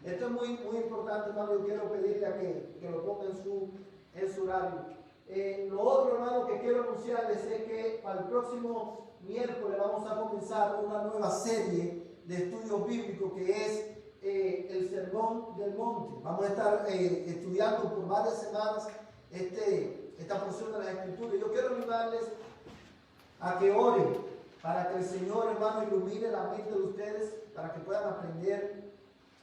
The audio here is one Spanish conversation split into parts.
Esto es muy, muy importante, hermano. Yo quiero pedirle a que lo ponga en su horario. Lo otro, hermano, que quiero anunciarles es que para el próximo miércoles vamos a comenzar una nueva serie de estudios bíblicos que es el Sermón del Monte. Vamos a estar estudiando por varias semanas esta porción de las Escrituras. Yo quiero animarles a que oren para que el Señor, hermano, ilumine la mente de ustedes, para que puedan aprender,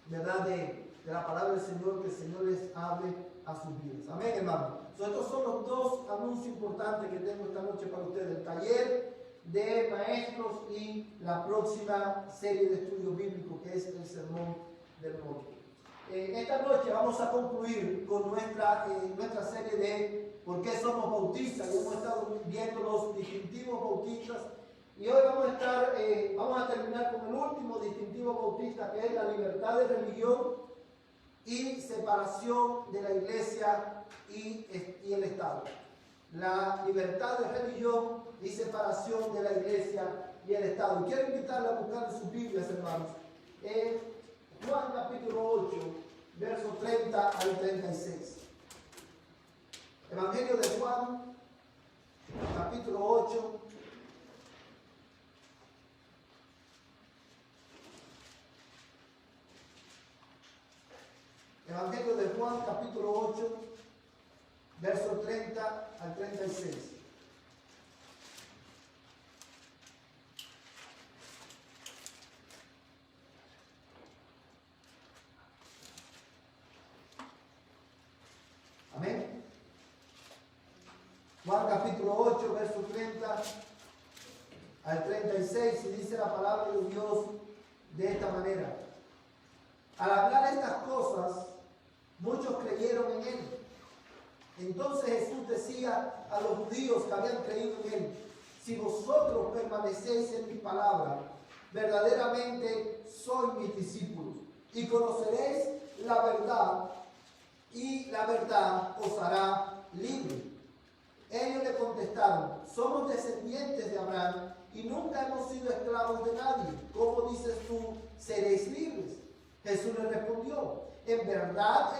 ¿verdad?, de la palabra del Señor, que el Señor les hable a sus vidas. Amén, hermano. Estos son los dos anuncios importantes que tengo esta noche para ustedes: el taller de maestros y la próxima serie de estudios bíblicos, que es el Sermón del Monte. Esta noche vamos a concluir con nuestra serie de ¿por qué somos bautistas? Y hemos estado viendo los distintivos bautistas, y hoy vamos a terminar con el último distintivo bautista, que es la libertad de religión y separación de la iglesia y el Estado. La libertad de religión y separación de la iglesia y el Estado. Y quiero invitarle a buscar en sus Biblias, hermanos, Juan capítulo 8, versos 30 al 36. Evangelio de Juan, capítulo 8. Evangelio de Juan, capítulo 8, versos 30 al 36. Amén. Juan capítulo 8, verso 30 al 36, y dice la palabra de Dios de esta manera: al hablar estas cosas, muchos creyeron en él. Entonces Jesús decía a los judíos que habían creído en él: si vosotros permanecéis en mi palabra, verdaderamente sois mis discípulos, y conoceréis la verdad, y la verdad os hará libre. Ellos le contestaron: somos descendientes de Abraham y nunca hemos sido esclavos de nadie. ¿Cómo dices tú, seréis libres? Jesús le respondió: en verdad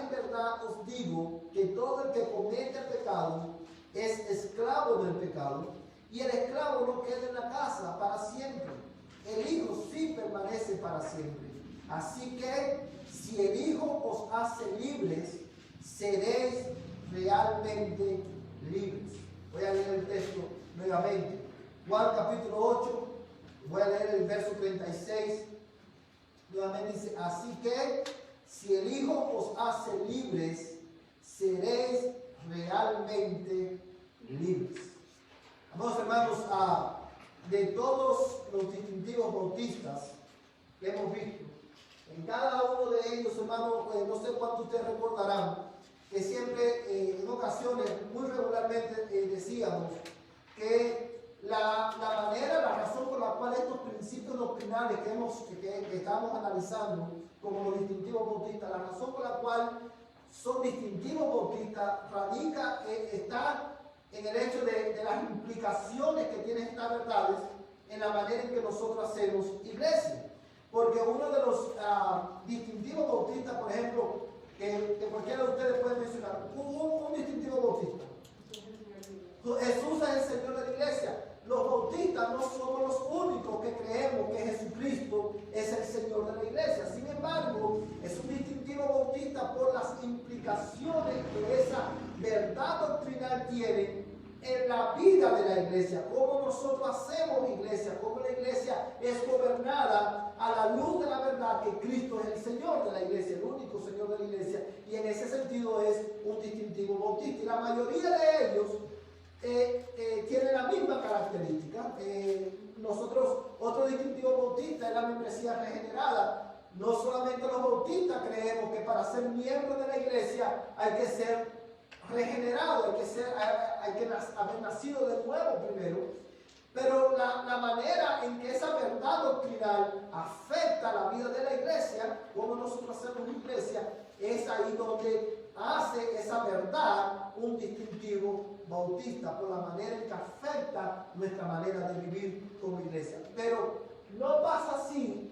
os digo que todo el que comete el pecado es esclavo del pecado, y el esclavo no queda en la casa para siempre. El Hijo sí permanece para siempre. Así que si el Hijo os hace libres, seréis realmente libres. Voy a leer el texto nuevamente. Juan capítulo 8, voy a leer el verso 36. Nuevamente dice: así que si el Hijo os hace libres, seréis realmente libres. Amados hermanos, de todos los distintivos bautistas que hemos visto, en cada uno de ellos, hermanos, no sé cuántos ustedes recordarán, que siempre, en ocasiones, muy regularmente decíamos que la razón por la cual estos principios doctrinales que estamos analizando como los distintivos bautistas, la razón por la cual son distintivos bautistas está en el hecho de las implicaciones que tienen estas verdades en la manera en que nosotros hacemos iglesia. Porque uno de los distintivos bautistas, por ejemplo, que cualquiera de ustedes puede mencionar, un distintivo bautista: Jesús es el Señor de la iglesia. Los bautistas no somos los únicos que creemos que Jesucristo es el Señor de la iglesia. Sin embargo, es un distintivo bautista por las implicaciones que esa verdad doctrinal tiene en la vida de la iglesia, cómo nosotros hacemos iglesia, cómo la iglesia es gobernada a la luz de la verdad que Cristo es el Señor de la iglesia, el único Señor de la iglesia, y en ese sentido es un distintivo bautista. Y la mayoría de ellos tienen la misma característica. Otro distintivo bautista es la membresía regenerada. No solamente los bautistas creemos que para ser miembro de la iglesia hay que ser regenerado, hay que haber nacido de nuevo primero, pero la manera en que esa verdad doctrinal afecta la vida de la iglesia, como nosotros hacemos iglesia, es ahí donde hace esa verdad un distintivo bautista, por la manera en que afecta nuestra manera de vivir como iglesia. Pero no pasa así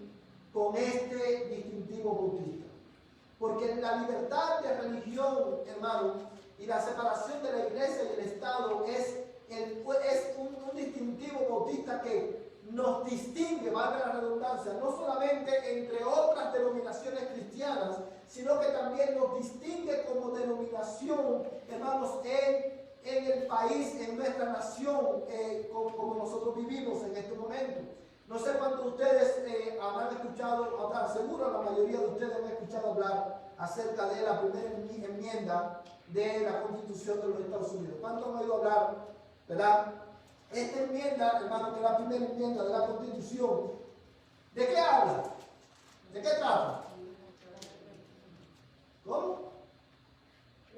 con este distintivo bautista. Porque la libertad de religión, hermano, y la separación de la iglesia y el Estado es un distintivo bautista que nos distingue, valga la redundancia, no solamente entre otras denominaciones cristianas, sino que también nos distingue como denominación, hermanos, en el país, en nuestra nación, como nosotros vivimos en este momento. No sé cuántos de ustedes habrán escuchado hablar, seguro la mayoría de ustedes han escuchado hablar acerca de la primera enmienda de la Constitución de los Estados Unidos. ¿Cuántos han oído hablar, verdad? Esta enmienda, hermano, que es la primera enmienda de la Constitución, ¿de qué habla? ¿De qué trata? ¿Cómo?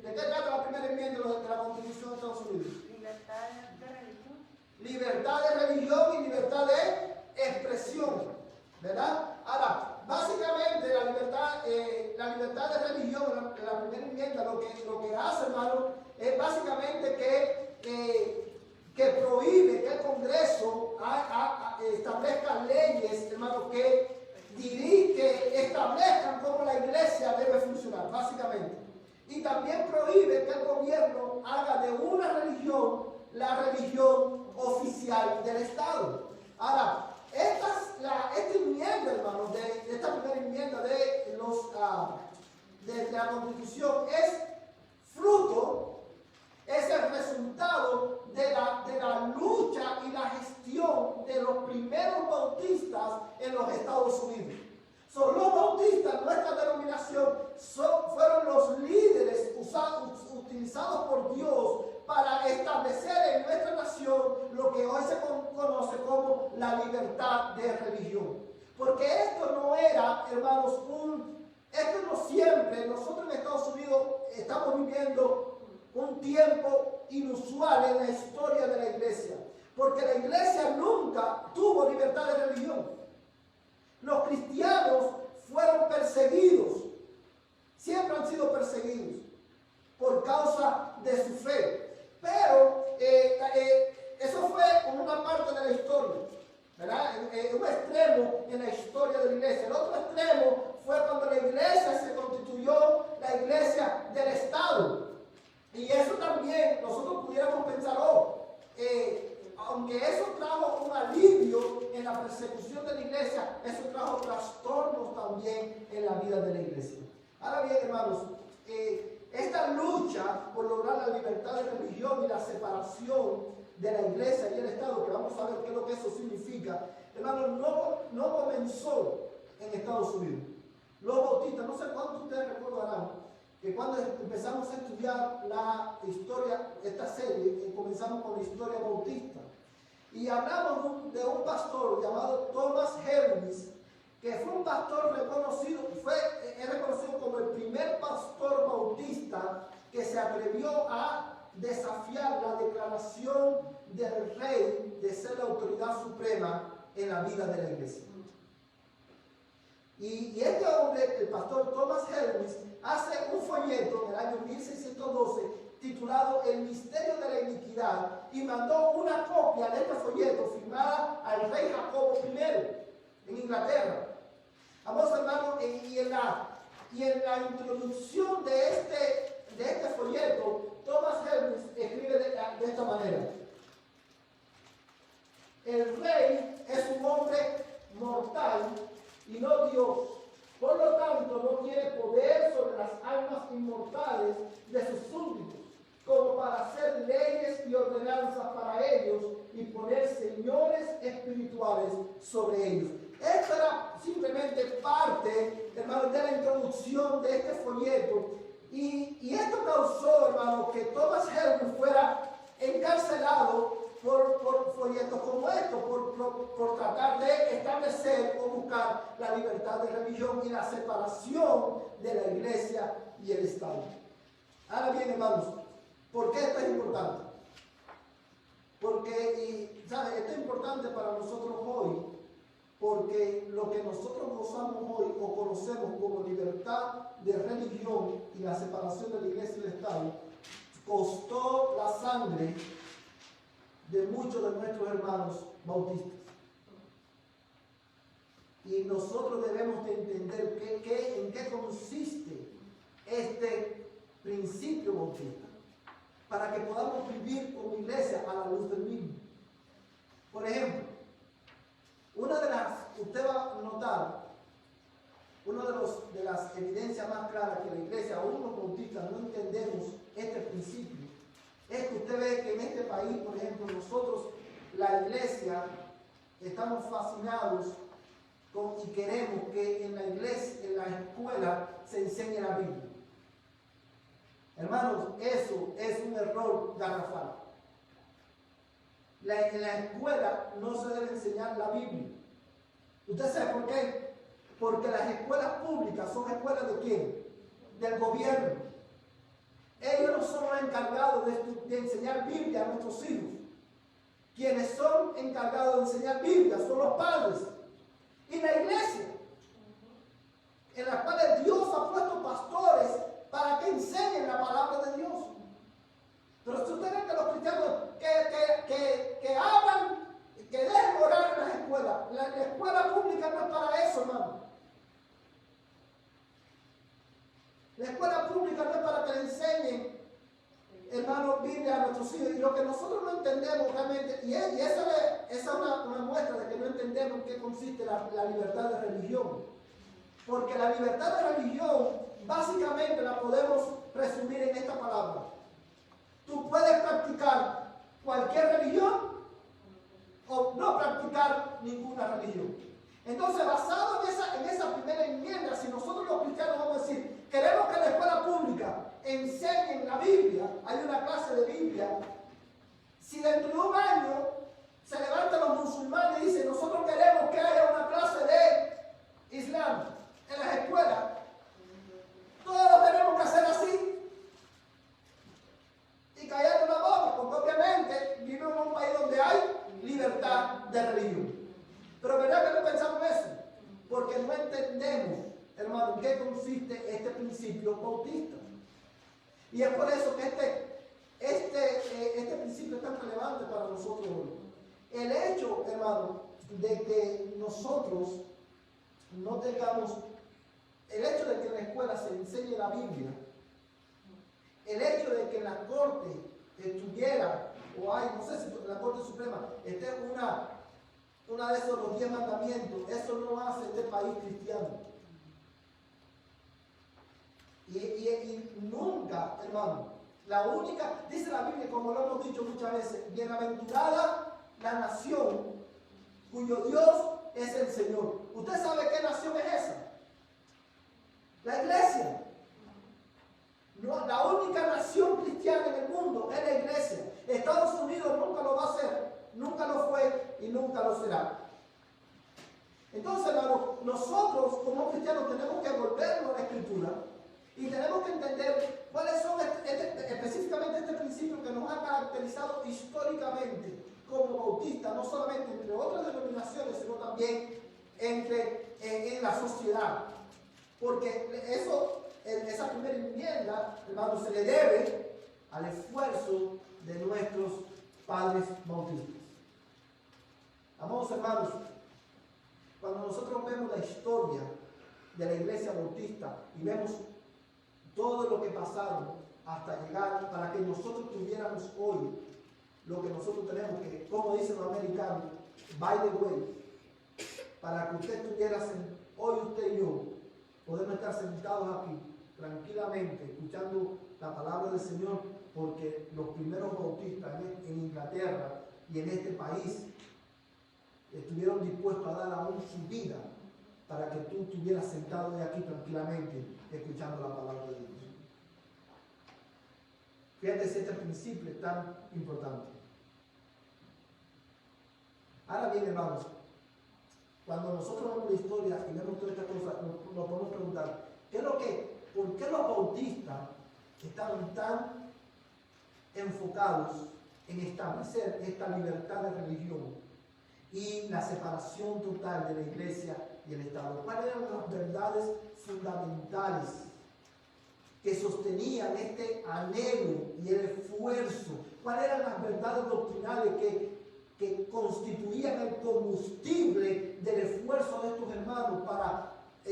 ¿De qué trata la primera enmienda de la Constitución de Estados Unidos? Libertad de religión. Libertad de religión y libertad de expresión, ¿verdad? Ahora, básicamente la libertad de religión, la primera enmienda, lo que hace, hermano, es básicamente que prohíbe que el Congreso establezca leyes, hermano, que establezcan cómo la iglesia debe funcionar, básicamente. Y también prohíbe que el gobierno haga de una religión la religión oficial del Estado. Ahora, esta enmienda, hermano, de esta primera enmienda de la Constitución es el resultado de la lucha y la gestión de los primeros bautistas en los Estados Unidos. Los bautistas, nuestra denominación, fueron los líderes utilizados por Dios para establecer en nuestra nación lo que hoy se conoce como la libertad de religión. Porque esto no era, hermanos, esto no siempre, nosotros en Estados Unidos estamos viviendo un tiempo inusual en la historia de la iglesia. Porque la iglesia nunca tuvo libertad de religión. Los cristianos fueron perseguidos, siempre han sido perseguidos por causa de su fe. Pero eso fue como una parte de la historia, ¿verdad? Un extremo en la historia de la iglesia. El otro extremo fue cuando la iglesia se constituyó la iglesia del Estado. Y eso también nosotros pudiéramos pensar, aunque eso trajo un alivio en la persecución de la iglesia, eso trajo trastornos también en la vida de la iglesia. Ahora bien, hermanos, esta lucha por lograr la libertad de religión y la separación de la iglesia y el Estado, que vamos a ver qué es lo que eso significa, hermanos, no comenzó en Estados Unidos. Los bautistas, no sé cuántos de ustedes recordarán, que cuando empezamos a estudiar la historia, esta serie, comenzamos con la historia bautista. Y hablamos de un pastor llamado Thomas Helms, que fue un pastor reconocido, es reconocido como el primer pastor bautista que se atrevió a desafiar la declaración del rey de ser la autoridad suprema en la vida de la iglesia. Y este hombre, el pastor Thomas Helms, hace un folleto en el año 1612 titulado El misterio de la iniquidad y mandó una copia de este folleto firmada al rey Jacobo I en Inglaterra. Vamos, hermano, y en la introducción de este folleto, Thomas Helms escribe de esta manera: el rey es un hombre mortal y no Dios. Por lo tanto, no tiene poder sobre las almas inmortales de sus súbditos, como para hacer leyes y ordenanzas para ellos y poner señores espirituales sobre ellos. Esto era simplemente parte, hermano, de la introducción de este folleto. Y esto causó, hermano, que Thomas Helms fuera encarcelado por folletos como estos, por tratar de establecer o buscar la libertad de religión y la separación de la iglesia y el Estado. Ahora bien, hermanos, ¿por qué esto es importante? Porque, ¿sabe? Esto es importante para nosotros hoy, porque lo que nosotros gozamos hoy o conocemos como libertad de religión y la separación de la iglesia y el Estado, costó la sangre de muchos de nuestros hermanos bautistas. Y nosotros debemos de entender en qué consiste Bautista, para que podamos vivir como iglesia a la luz del mismo. Por ejemplo, usted va a notar, una de las evidencias más claras que la iglesia, aún los bautistas, no entendemos este principio, es que usted ve que en este país, por ejemplo, nosotros, la iglesia, estamos fascinados y queremos que en la iglesia, en la escuela, se enseñe la Biblia. Hermanos, eso es un error garrafal. En la escuela no se debe enseñar la Biblia. ¿Usted sabe por qué? Porque las escuelas públicas son escuelas ¿de quién? Del gobierno. Ellos no son los encargados de enseñar Biblia a nuestros hijos. Quienes son encargados de enseñar Biblia son los padres y la iglesia, en las cuales Dios ha puesto pastores para que enseñen la palabra de Dios. Pero si usted ve que los cristianos que hablan, que dejen orar en las escuelas, la escuela pública no es para eso, hermano. La escuela pública no es para que le enseñen, hermano, Biblia a nuestros hijos. Y lo que nosotros no entendemos realmente, y esa es una muestra de que no entendemos en qué consiste la libertad de religión. Porque la libertad de religión, básicamente la podemos resumir en esta palabra. Tú puedes practicar cualquier religión o no practicar ninguna religión. Entonces, basado en esa primera enmienda, si nosotros los cristianos vamos a decir, queremos que la escuela pública enseñen la Biblia, hay una clase de Biblia, si dentro de un año se levantan los musulmanes y dicen, nosotros queremos que haya una clase de Islam en las escuelas, todos tenemos que hacer así y callar la boca, porque obviamente vivimos en un país donde hay libertad de religión. Pero ¿verdad que no pensamos eso? Porque no entendemos, hermano, en qué consiste este principio bautista. Y es por eso que este principio es tan relevante para nosotros hoy. El hecho, hermano, de que nosotros no tengamos, el hecho de que en la escuela se enseñe la Biblia, el hecho de que en la Corte estuviera, o hay, no sé si en la Corte Suprema, esté una de esos los 10 mandamientos, eso no hace este país cristiano. Y nunca, hermano, la única, dice la Biblia, como lo hemos dicho muchas veces, bienaventurada la nación cuyo Dios es el Señor. ¿Usted sabe qué nación es esa? La iglesia. No, la única nación cristiana en el mundo es la iglesia. Estados Unidos nunca lo va a hacer, nunca lo fue y nunca lo será. Entonces, hermano, nosotros como cristianos tenemos que volvernos a la Escritura y tenemos que entender cuáles son específicamente este principio que nos ha caracterizado históricamente como bautistas, no solamente entre otras denominaciones, sino también en la sociedad. Porque esa primera enmienda, hermano, se le debe al esfuerzo de nuestros padres bautistas. Amados hermanos, cuando nosotros vemos la historia de la iglesia bautista y vemos todo lo que pasaron hasta llegar para que nosotros tuviéramos hoy lo que nosotros tenemos, que como dicen los americanos, by the way, para que usted estuviera, hoy usted y yo, podemos estar sentados aquí tranquilamente, escuchando la palabra del Señor, porque los primeros bautistas en Inglaterra y en este país estuvieron dispuestos a dar aún su vida para que tú estuvieras sentado de aquí tranquilamente, escuchando la palabra de Dios. Fíjate si este principio es tan importante. Ahora bien, hermanos, cuando nosotros vemos la historia y vemos todas estas cosas, nos podemos preguntar, ¿por qué los bautistas estaban tan enfocados en establecer esta libertad de religión y la separación total de la iglesia y el Estado? ¿Cuáles eran las verdades fundamentales que sostenían este anhelo y el esfuerzo? ¿Cuáles eran las verdades doctrinales que constituían el combustible del esfuerzo de estos hermanos para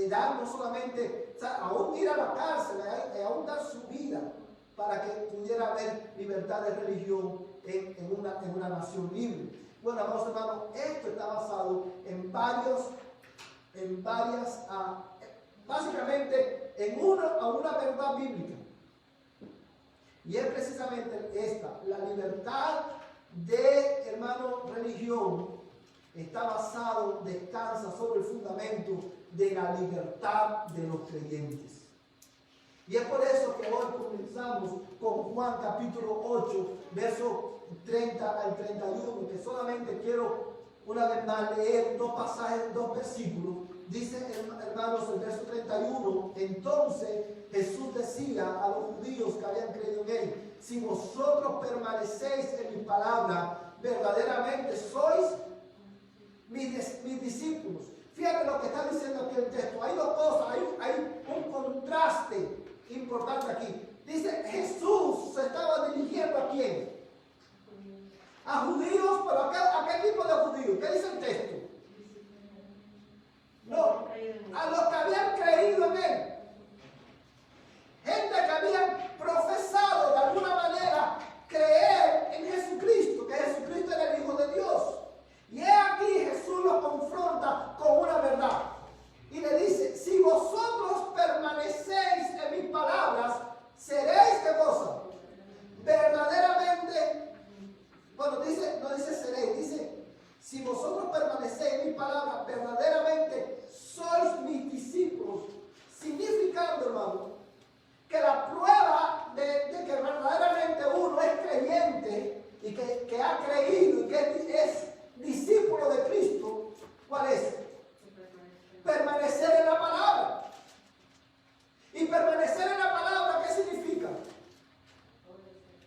dar no solamente, aún ir a la cárcel, aún dar su vida para que pudiera haber libertad de religión en una nación libre. Bueno, amados hermanos, esto está basado en básicamente en una verdad bíblica. Y es precisamente esta: la libertad de, hermano, religión está basado, descansa sobre el fundamento de la libertad de los creyentes. Y es por eso que hoy comenzamos con Juan capítulo 8, versos 30 al 31, que solamente quiero una vez más leer dos pasajes, dos versículos. Dice, hermanos, el verso 31, entonces Jesús decía a los judíos que habían creído en él: si vosotros permanecéis en mi palabra, verdaderamente sois mis discípulos. Fíjate lo que está diciendo aquí el texto. Hay dos cosas, hay un contraste importante aquí. Dice, Jesús se estaba dirigiendo ¿a quién? A judíos, pero ¿a qué tipo de judíos? ¿Qué dice el texto? No, a los que habían creído en él. Gente que habían profesado de alguna manera creer en Jesucristo, que Jesucristo era el Hijo de Dios. Y he aquí Jesús los confronta con una verdad. Y le dice, si vosotros permanecéis en mis palabras, seréis, ¿qué cosa? Verdaderamente, bueno, dice, no dice seréis, dice, si vosotros permanecéis en mis palabras, verdaderamente sois mis discípulos. Significando, hermano, que la prueba de que verdaderamente uno es creyente y que ha creído y que es discípulo de Cristo, ¿cuál es? Permanecer en la palabra. Y permanecer en la palabra, ¿qué significa?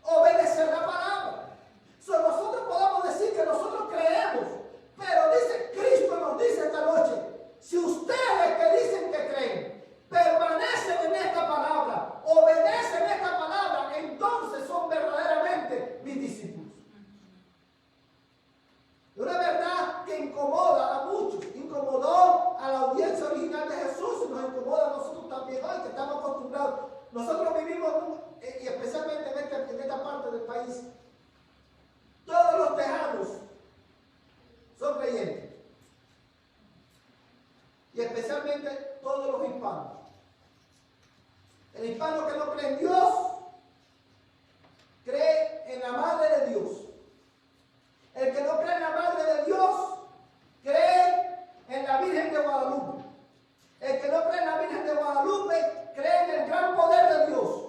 Obedecer la palabra. Nosotros podemos decir que nosotros creemos, pero dice, Cristo nos dice esta noche, si ustedes que dicen que creen, permanecen en esta palabra, obedecen esta palabra, entonces son verdaderamente mis discípulos. Una verdad que incomoda a muchos, incomodó a la audiencia original de Jesús y nos incomoda a nosotros también hoy, que estamos acostumbrados. Nosotros vivimos, y especialmente en esta parte del país, todos los tejanos son creyentes. Y especialmente todos los hispanos. El hispano que no cree en Dios, cree en la Madre de Dios. El que no cree en la Madre de Dios, cree en la Virgen de Guadalupe. El que no cree en la Virgen de Guadalupe, cree en el gran poder de Dios.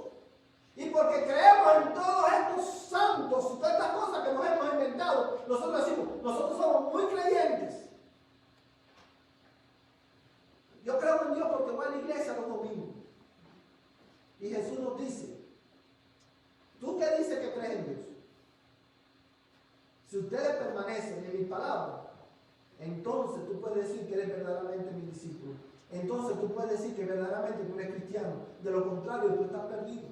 Y porque creemos en todos estos santos y todas estas cosas que nos hemos inventado, nosotros decimos, nosotros somos muy creyentes. Yo creo en Dios porque voy a la iglesia los domingos. Y Jesús nos dice, ¿tú qué dices que crees en Dios? Si ustedes permanecen en mi palabra, entonces tú puedes decir que eres verdaderamente mi discípulo. Entonces tú puedes decir que verdaderamente tú eres cristiano. De lo contrario, tú estás perdido.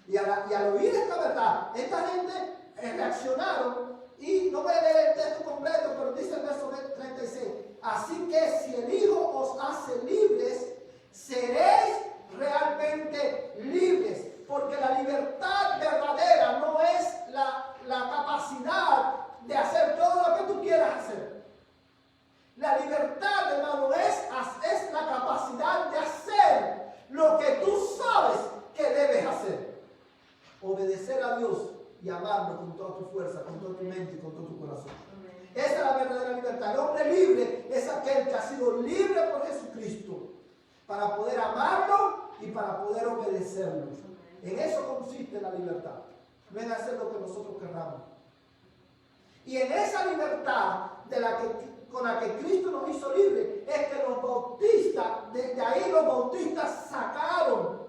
Y al oír esta verdad, esta gente reaccionaron. Y no voy a leer el texto completo, pero dice el verso 36. Así que si el Hijo os hace libres, seréis realmente libres. Porque la libertad verdadera no es la capacidad de hacer todo lo que tú quieras hacer. La libertad, hermano, es la capacidad de hacer lo que tú sabes que debes hacer. Obedecer a Dios y amarlo con toda tu fuerza, con toda tu mente y con todo tu corazón. Esa es la verdadera libertad. El hombre libre es aquel que ha sido libre por Jesucristo para poder amarlo y para poder obedecerlo. En eso consiste la libertad. No en hacer lo que nosotros querramos. Y en esa libertad con la que Cristo nos hizo libre, es que los bautistas, desde ahí los bautistas sacaron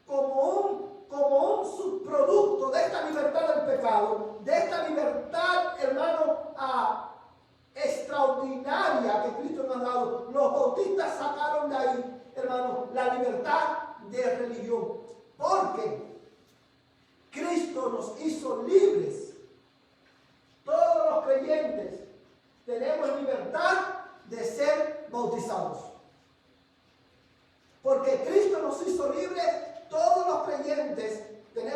como un subproducto de esta libertad del pecado, de esta libertad, hermano, extraordinaria que Cristo nos ha dado. Los bautistas sacaron de ahí, hermano, la libertad de religión. Porque Cristo nos hizo libres. Todos los creyentes tenemos libertad de ser bautizados. Porque Cristo nos hizo libres, todos los creyentes tenemos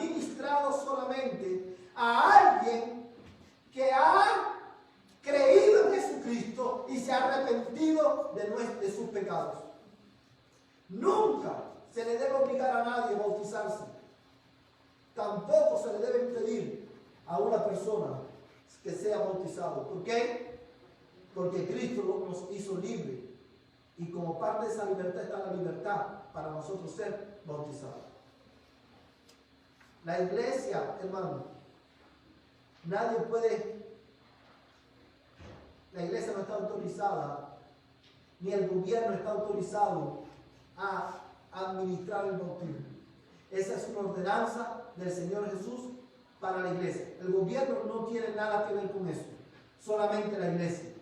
administrado solamente a alguien que ha creído en Jesucristo y se ha arrepentido de sus pecados. Nunca se le debe obligar a nadie a bautizarse. Tampoco se le debe impedir a una persona que sea bautizado. ¿Por qué? Porque Cristo nos hizo libres. Y como parte de esa libertad está la libertad para nosotros ser bautizados. La iglesia, hermano, nadie puede, la iglesia no está autorizada, ni el gobierno está autorizado a administrar el bautismo. Esa es una ordenanza del Señor Jesús para la iglesia. El gobierno no tiene nada que ver con eso, solamente la iglesia.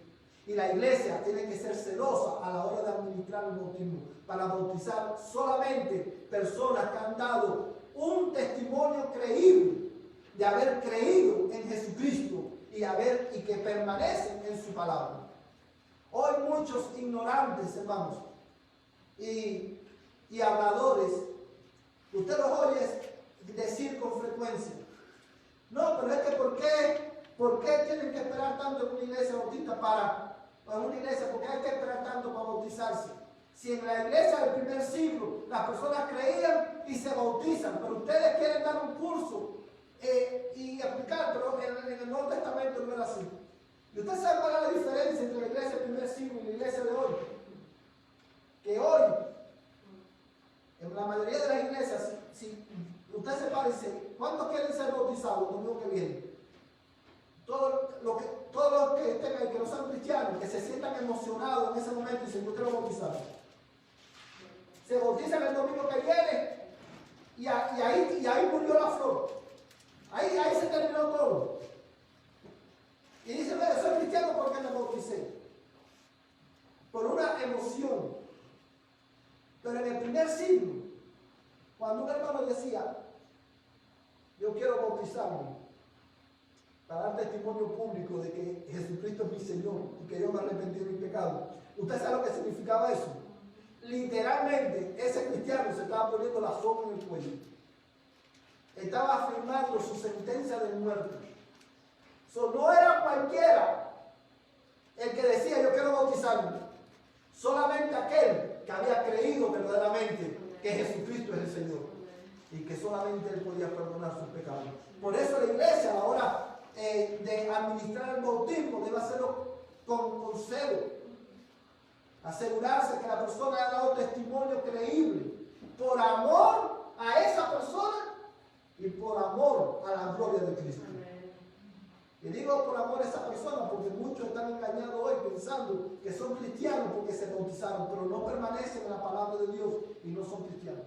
Y la iglesia tiene que ser celosa a la hora de administrar el bautismo, para bautizar solamente personas que han dado un testimonio creíble de haber creído en Jesucristo y que permanecen en su palabra. Hoy muchos ignorantes, hermanos, y habladores, usted los oye decir con frecuencia: no, pero es que ¿por qué tienen que esperar tanto en una iglesia bautista ¿por qué hay que esperar tanto para bautizarse? Si en la iglesia del primer siglo las personas creían y se bautizan, pero ustedes quieren dar un curso y aplicar, pero en el Nuevo Testamento no era así. Y usted sabe cuál es la diferencia entre la iglesia del primer siglo y la iglesia de hoy. Que hoy, en la mayoría de las iglesias, si usted se para y dice: ¿cuántos quieren ser bautizados el domingo que viene? Todos los que estén ahí, que no sean cristianos, que se sientan emocionados en ese momento y dicen: yo quiero bautizar. Se bautizan el domingo que viene y ahí murió la flor. Ahí se terminó todo. Y dicen: yo soy cristiano porque me bauticé. Por una emoción. Pero en el primer siglo, cuando un hermano decía: yo quiero bautizarme para dar testimonio público de que Jesucristo es mi Señor y que yo me arrepentí de mi pecado, ¿usted sabe lo que significaba eso? Literalmente, ese cristiano se estaba poniendo la soga en el cuello. Estaba afirmando su sentencia de muerte. No era cualquiera el que decía: yo quiero bautizarme. Solamente aquel que había creído verdaderamente que Jesucristo es el Señor y que solamente Él podía perdonar sus pecados. Por eso la iglesia, a la hora de administrar el bautismo, debe hacerlo con celo. Asegurarse que la persona haya dado testimonio creíble por amor a esa persona y por amor a la gloria de Cristo. Y digo por amor a esa persona porque muchos están engañados hoy pensando que son cristianos porque se bautizaron, pero no permanecen en la palabra de Dios y no son cristianos.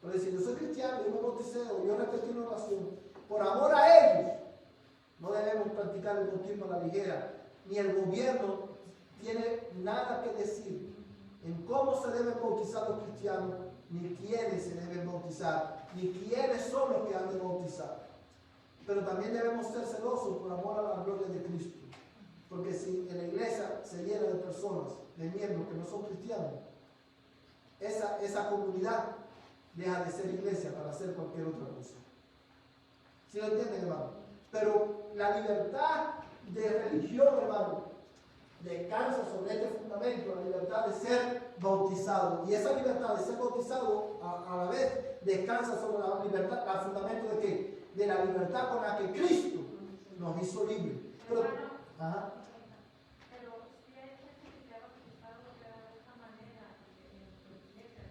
Pero si yo soy cristiano, yo me bauticé o yo repetí una oración, por amor a ellos, no debemos practicar el bautismo a la ligera. Ni el gobierno tiene nada que decir en cómo se deben bautizar los cristianos, ni quiénes se deben bautizar, ni quiénes son los que han de bautizar. Pero también debemos ser celosos por amor a la gloria de Cristo. Porque si en la iglesia se llena de personas, de miembros que no son cristianos, esa comunidad deja de ser iglesia para hacer cualquier otra cosa. ¿Sí lo entienden, hermano? Pero la libertad de religión, hermano, descansa sobre este fundamento, la libertad de ser bautizado. Y esa libertad de ser bautizado a la vez descansa sobre la libertad, el fundamento de que de la libertad con la que Cristo nos hizo libres. Pero, ajá. Pero si hay gente que se ha bautizado de esta manera en la iglesia,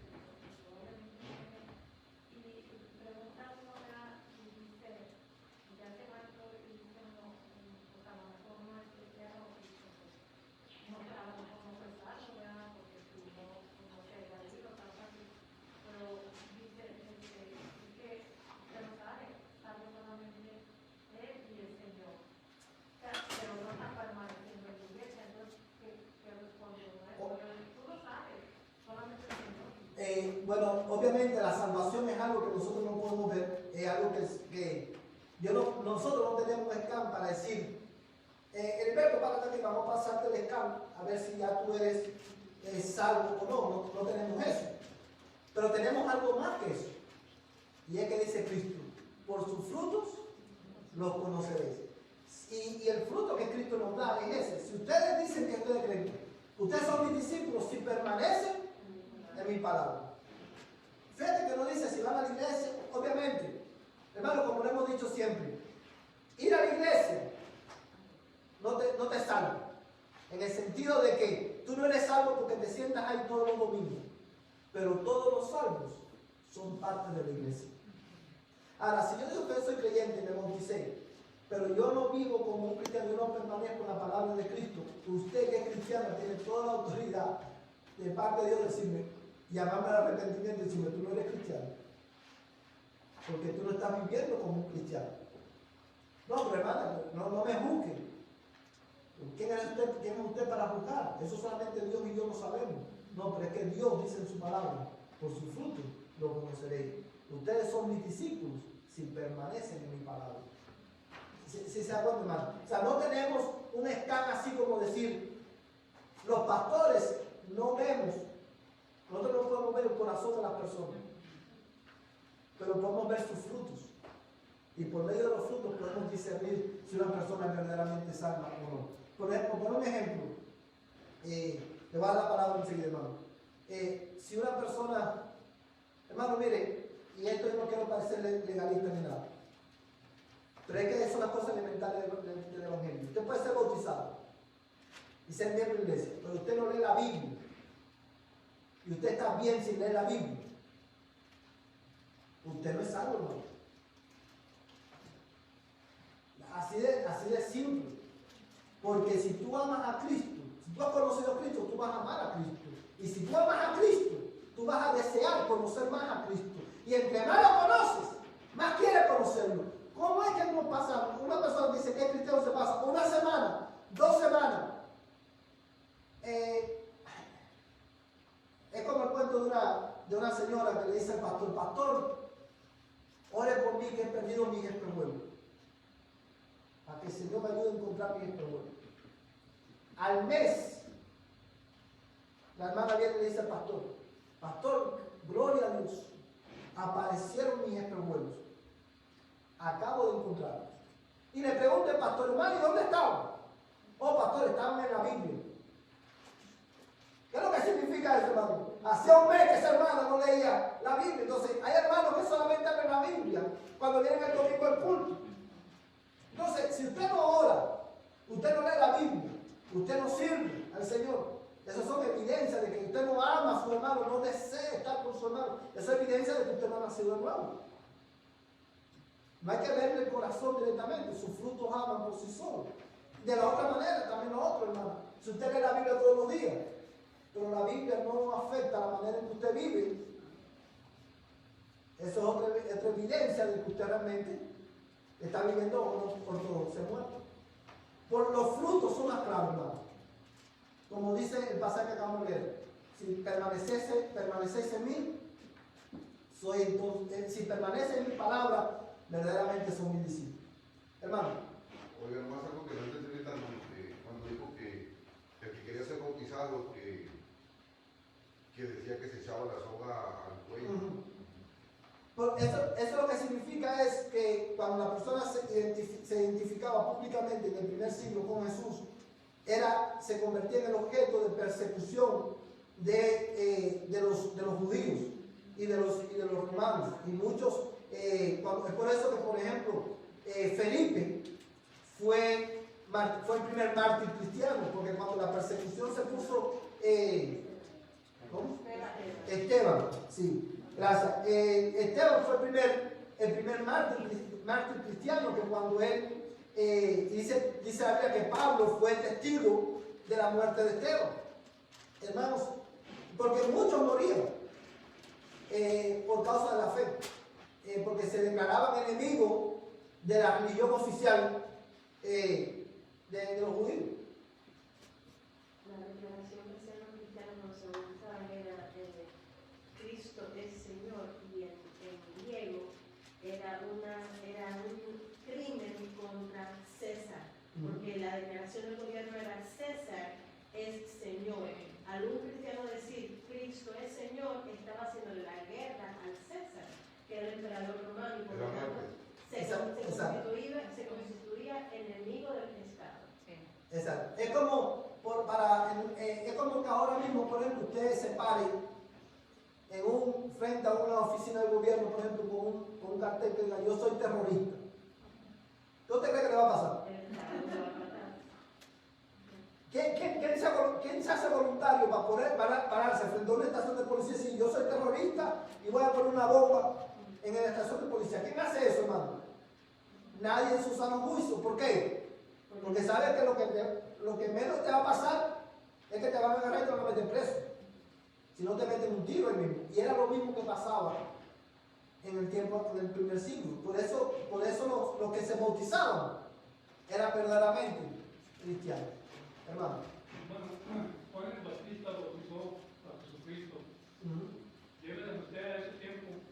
y pregunta una y dice: ya te mato, y dice: no, pues a lo mejor no es cristiano, no, a lo mejor no fue salvo, ¿verdad? Porque si no se haya leído, pero dice que usted no sabe, salvo solamente Él y el Señor. O sea, pero no está permaneciendo en la iglesia, entonces, ¿qué responde uno a eso? Pero tú lo sabes, solamente el Señor. Bueno, obviamente la salvación es algo que nosotros no podemos ver, es algo que nosotros no tenemos scan para decir: Heriberto, párate aquí, vamos a pasarte el scan a ver si ya tú eres salvo o no. No tenemos eso. Pero tenemos algo más que eso. Y es que dice Cristo, por sus frutos los conoceréis. Y el fruto que Cristo nos da es ese. Si ustedes dicen que ustedes creen, ustedes son mis discípulos si permanecen en mi palabra. Fíjate que no dice si van a la iglesia, obviamente. Hermano, como lo hemos dicho siempre, ir a la iglesia no te salva. En el sentido de que tú no eres salvo porque te sientas ahí todos los domingos. Pero todos los salvos son parte de la iglesia. Ahora, si yo digo que yo soy creyente y me bauticé, pero yo no vivo como un cristiano, yo no permanezco en la palabra de Cristo, usted que es cristiano tiene toda la autoridad de parte de Dios de decirme, llamarme al arrepentimiento y decirme, tú no eres cristiano. Porque tú no estás viviendo como un cristiano. No, pero hermana, no me juzguen. ¿Quién es usted para juzgar? Eso solamente Dios y yo lo sabemos. No, pero es que Dios dice en su palabra, por su fruto lo conoceréis. Ustedes son mis discípulos si permanecen en mi palabra. Si se acuerdan, hermano. O sea, no tenemos un escala así como decir, los pastores no vemos. Nosotros no podemos ver el corazón de las personas, pero podemos ver sus frutos. Y por medio de los frutos podemos discernir si una persona es verdaderamente salva o no. Por ejemplo, por un ejemplo, le voy a dar la palabra enseguida, hermano. Si una persona, hermano, mire, y esto yo no quiero parecer legalista ni nada, pero es que son las cosas elementales del Evangelio. Usted puede ser bautizado y ser miembro de la iglesia, pero usted no lee la Biblia. Y usted está bien sin leer la Biblia. Usted no es salvo, hermano. Así de simple. Porque si tú amas a Cristo, si tú has conocido a Cristo, tú vas a amar a Cristo. Y si tú amas a Cristo, tú vas a desear conocer más a Cristo. Y entre más lo conoces, más quieres conocerlo. ¿Cómo es que no pasa? Una persona dice que es cristiano, se pasa una semana, 2 semanas. Es como el cuento de una señora que le dice al pastor, pastor, ore por mí que he perdido mis espejuelos. Para que el Señor me ayude a encontrar mis espejuelos. Al mes, la hermana viene y le dice al pastor, pastor, gloria a Dios, aparecieron mis espejuelos. Acabo de encontrarlos. Y le pregunta el pastor, hermano, ¿y dónde estaban? Oh, pastor, estaban en la Biblia. ¿Qué es lo que significa eso, hermano? Hacía un mes que esa hermana no leía la Biblia. Entonces, hay hermanos que solamente abren la Biblia cuando vienen el domingo al culto. Entonces, si usted no ora, usted no lee la Biblia, usted no sirve al Señor. Esas son evidencias de que usted no ama a su hermano, no desea estar con su hermano. Esa es evidencia de que usted no ha nacido de nuevo. No hay que verle el corazón directamente, sus frutos hablan por sí solos. De la otra manera, también lo otro, hermano. Si usted lee la Biblia todos los días, pero la Biblia no afecta la manera en que usted vive, eso es otra evidencia de que usted realmente está viviendo ortodoxia muerta. Por los frutos son las claves, hermano. Como dice el pasaje que acabamos de leer, si permanecéis en mí, si permanece en mi palabra, verdaderamente son mis discípulos. Hermano. Oiga, nomás algo que no entendí tanto, cuando dijo que el que quería ser bautizado, que decía que se echaba la soga al cuello. Eso lo que significa es que cuando la persona se identificaba públicamente en el primer siglo con Jesús, se convertía en el objeto de persecución de los judíos y de los romanos. Y muchos, es por eso que, por ejemplo, Felipe fue el primer mártir cristiano, porque cuando la persecución se puso, ¿cómo? Esteban, sí, gracias. Esteban fue el primer mártir cristiano, que cuando él, dice la Biblia que Pablo fue testigo de la muerte de Esteban. Hermanos, porque muchos morían por causa de la fe, porque se declaraban enemigos de la religión oficial de los judíos. La declaración de ser un cristiano no se usa era Cristo es Señor, y en griego era un crimen contra César, porque la declaración del gobierno era César es Señor. Al un cristiano decir Cristo es Señor, estaba haciendo la guerra al César, que era el emperador se constituía enemigo del Estado. Exacto. Es como, es como que ahora mismo, por ejemplo, ustedes se paren frente a una oficina del gobierno, por ejemplo, con un cartel que diga yo soy terrorista. ¿Qué usted cree que le va a pasar? ¿Quién se hace voluntario para poder pararse frente a una estación de policía y decir yo soy terrorista y voy a poner una bomba en la estación de policía? ¿Quién hace eso, hermano? Nadie en su sano juicio. ¿Por qué? Porque sabe que lo que menos te va a pasar es que te van a agarrar y te van a meter preso. Si no te meten un tiro ahí mismo. Y era lo mismo que pasaba en el tiempo del primer siglo. Por eso los que se bautizaban eran verdaderamente cristianos. Hermano. Juan el Bautista bautizó a Jesucristo. Llévenle usted a ese tiempo.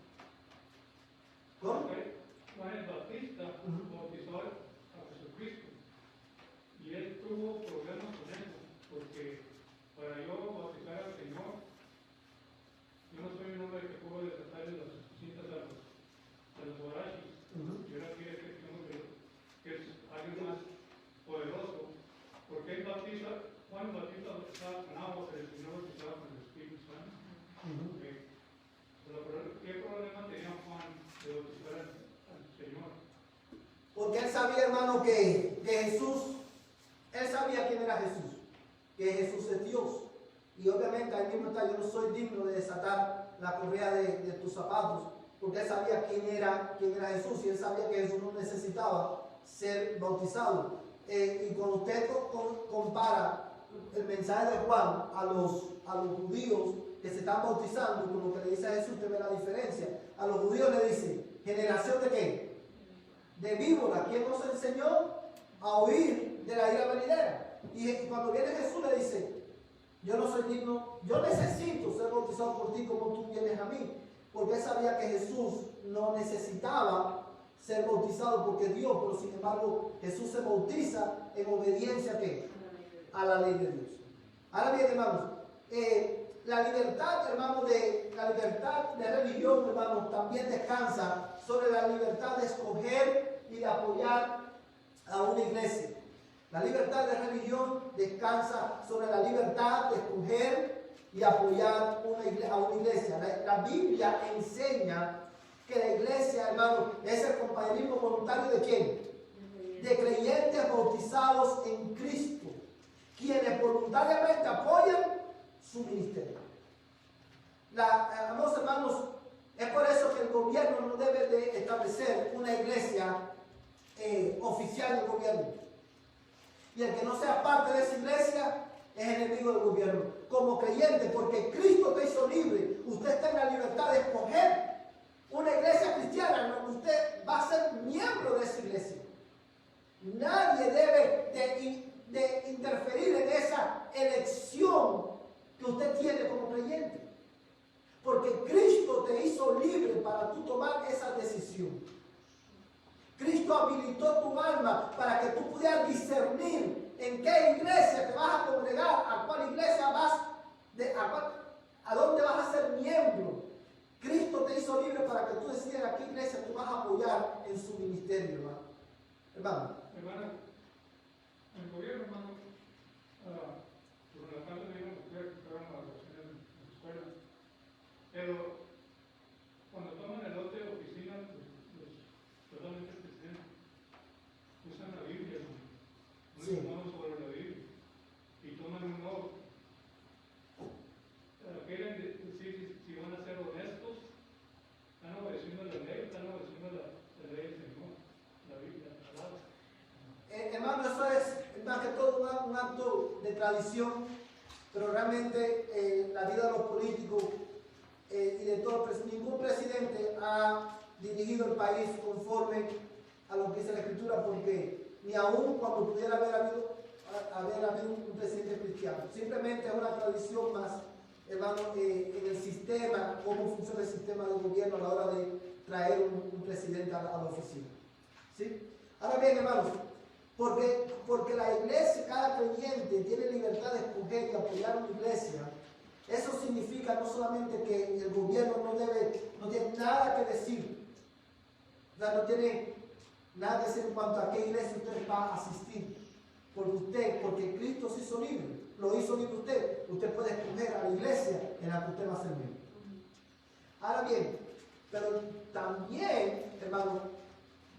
¿Cómo? Juan el Bautista bautizó a Jesucristo. Y él tuvo problemas con eso, porque para yo bautizar al Señor, yo no soy un hombre que puedo desatarle las cintas a los borrachos. Yo no quiero que es alguien más poderoso. Porque Juan Bautista bautizaba con agua, pero el Señor bautizaba con el Espíritu Santo. ¿Qué problema tenía Juan de bautizar al Señor? Porque él sabía, hermano, que Jesús, él sabía quién era Jesús, que Jesús es Dios. Y obviamente ahí mismo está, yo no soy digno de desatar la correa de tus zapatos, porque él sabía quién era Jesús, y él sabía que Jesús no necesitaba ser bautizado. Y cuando usted compara el mensaje de Juan a los judíos que se están bautizando con lo que le dice a Jesús, usted ve la diferencia. A los judíos le dice, ¿generación de qué? De víbora. ¿Quién nos enseñó a huir de la ira venidera? Y cuando viene Jesús le dice, yo no soy digno, yo necesito ser bautizado por ti como tú vienes a mí. Porque él sabía que Jesús no necesitaba ser bautizado porque es Dios, pero sin embargo Jesús se bautiza en obediencia ¿a qué? A la ley de Dios. Ahora bien, hermanos, la libertad, hermanos, la libertad de religión, hermanos, también descansa sobre la libertad de escoger y de apoyar a una iglesia. La libertad de religión descansa sobre la libertad de escoger y apoyar a una iglesia. La Biblia enseña que la iglesia, hermano, es el compañerismo voluntario de ¿quién? De creyentes bautizados en Cristo, quienes voluntariamente apoyan su ministerio. Amados hermanos, es por eso que el gobierno no debe de establecer una iglesia oficial del gobierno. Y el que no sea parte de esa iglesia es enemigo del gobierno. Como creyente, porque Cristo te hizo libre, usted está en la libertad de escoger una iglesia cristiana, usted va a ser miembro de esa iglesia. Nadie debe de interferir en esa elección que usted tiene como creyente. Porque Cristo te hizo libre para tú tomar esa decisión. Cristo habilitó tu alma para que tú pudieras discernir en qué iglesia te vas a congregar, a cuál iglesia vas, a dónde vas a ser miembro. Cristo te hizo libre para que tú decidas a qué iglesia tú vas a apoyar en su ministerio, hermano. Hermano, el gobierno, hermano, por la tarde me iban a mujer que fueron a las oraciones en la escuela, pero cuando toman el lote de oficina, totalmente cristianos, usan la Biblia, no Sí. tomamos sobre la Biblia, y toman un lote. Quieren decir si van a ser honestos, están obedeciendo la ley, están obedeciendo la ley del Señor, la Biblia, la palabra. Hermano, eso es más que todo un acto de tradición, pero realmente la vida de los políticos y de todos, ningún presidente ha dirigido el país conforme a lo que dice la Escritura, porque ni aún cuando pudiera haber habido un presidente cristiano, simplemente es una tradición más, hermano, en el sistema, cómo funciona el sistema de gobierno a la hora de traer un presidente a la oficina. ¿Sí? Ahora bien, hermanos, porque la iglesia, cada creyente tiene libertad de escoger y apoyar una iglesia, eso significa no solamente que el gobierno no tiene nada que decir, o sea, no tiene Nada que decir en cuanto a qué iglesia usted va a asistir. Porque Cristo se hizo libre. Lo hizo libre usted. Usted puede escoger a la iglesia en la que usted va a ser miembro. Ahora bien, pero también, hermano,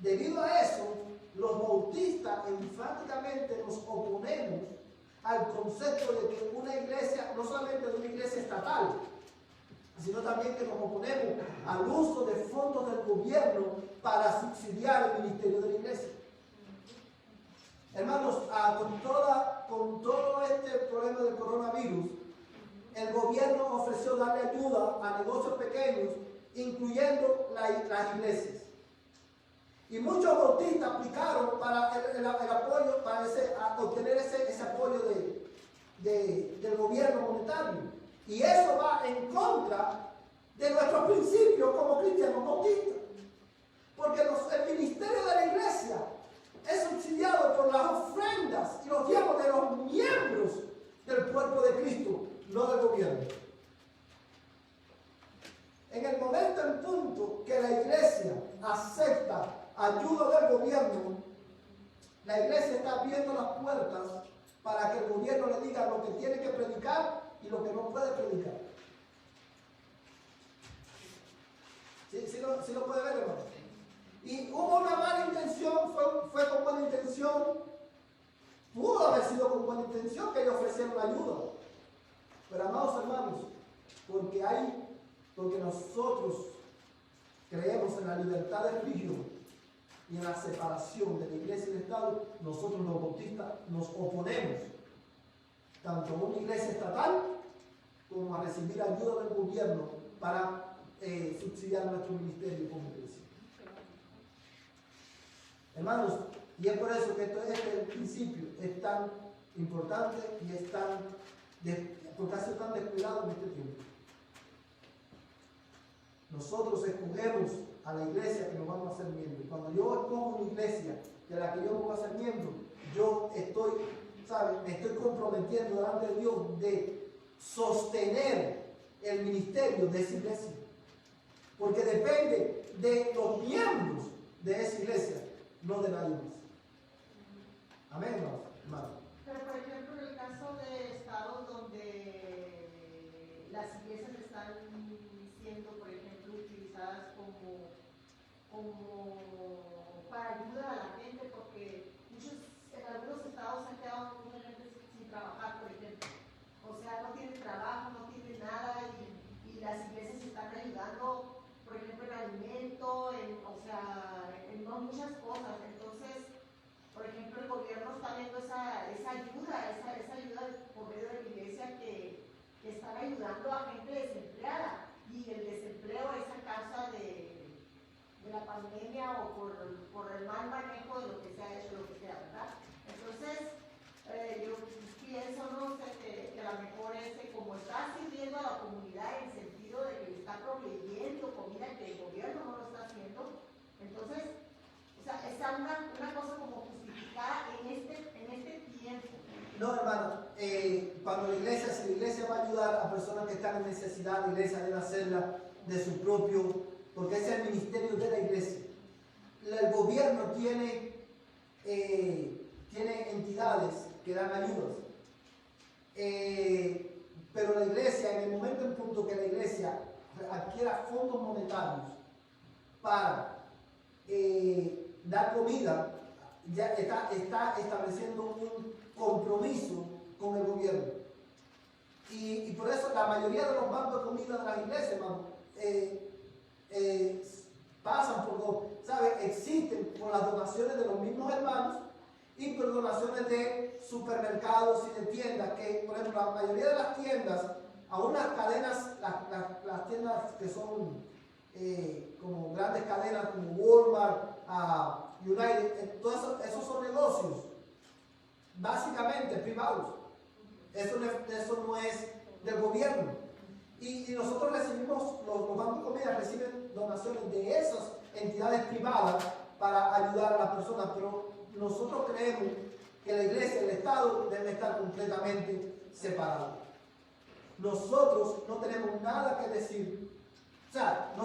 debido a eso, los bautistas enfáticamente nos oponemos al concepto de que una iglesia, no solamente de una iglesia estatal, sino también que nos oponemos al uso de fondos del gobierno para subsidiar el ministerio de la iglesia. Hermanos, con todo este problema del coronavirus, el gobierno ofreció darle ayuda a negocios pequeños, incluyendo las iglesias. Y muchos bautistas aplicaron para el apoyo, para obtener ese apoyo del gobierno monetario. Y eso va en contra de nuestros principios como cristianos bautistas. Porque el ministerio de la iglesia es subsidiado por las ofrendas y los diezmos de los miembros del cuerpo de Cristo, no del gobierno. En el momento en punto que la iglesia acepta ayuda del gobierno, la iglesia está abriendo las puertas para que el gobierno le diga lo que tiene que predicar y lo que no puede predicar. ¿Sí lo puede ver, hermano? Y hubo una mala intención, fue con buena intención, pudo haber sido con buena intención que ellos ofrecieron ayuda. Pero amados hermanos, porque nosotros creemos en la libertad de religión y en la separación de la iglesia y del Estado, nosotros los bautistas nos oponemos tanto a una iglesia estatal como a recibir ayuda del gobierno para subsidiar nuestro ministerio como iglesia. Hermanos, y es por eso que este principio es tan importante y es porque ha sido tan descuidado en este tiempo. Nosotros escogemos a la iglesia que nos vamos a hacer miembros. Cuando yo escojo una iglesia de la que yo me voy a ser miembro, yo me estoy comprometiendo delante de Dios de sostener el ministerio de esa iglesia. Porque depende de los miembros de esa iglesia, no de nadie más. Amén, hermano. Pero por ejemplo, en el caso de estados donde las iglesias están siendo, por ejemplo, utilizadas como para ayuda a la gente, porque en algunos estados se han quedado mucha gente sin trabajar, por ejemplo. O sea, no tienen trabajo, no tienen nada y las iglesias están ayudando, por ejemplo, en alimento, en muchas cosas. Entonces, por ejemplo, el gobierno está viendo esa ayuda por medio de la iglesia que están ayudando a gente desempleada. Y el desempleo es a causa de la pandemia o por el mal manejo de lo que se ha hecho, lo que sea, ¿verdad? Entonces, yo pienso, no sé, que a lo mejor como está sirviendo a la comunidad en el sentido de que le está proveyendo comida que el gobierno no lo está haciendo, entonces, o sea, está una cosa como justificada en este tiempo. No, hermano, cuando si la iglesia va a ayudar a personas que están en necesidad, la iglesia debe hacerla de su propio, porque ese es el ministerio de la iglesia. El gobierno tiene entidades que dan ayudas, pero la iglesia, en el momento en punto que la iglesia adquiera fondos monetarios para dar comida, ya está estableciendo un compromiso con el gobierno. Y por eso la mayoría de los bancos de comida de las iglesias, hermano, pasan existen por las donaciones de los mismos hermanos y por donaciones de supermercados y de tiendas, que por ejemplo la mayoría de las tiendas, aún las cadenas, las tiendas que son como grandes cadenas como Walmart, United, todos esos son negocios básicamente privados. Eso no es del gobierno. Y nosotros recibimos, los bancos de comida reciben donaciones de esas entidades privadas para ayudar a las personas, pero nosotros creemos que la iglesia y el Estado deben estar completamente separados. Nosotros no tenemos nada que decir, o sea,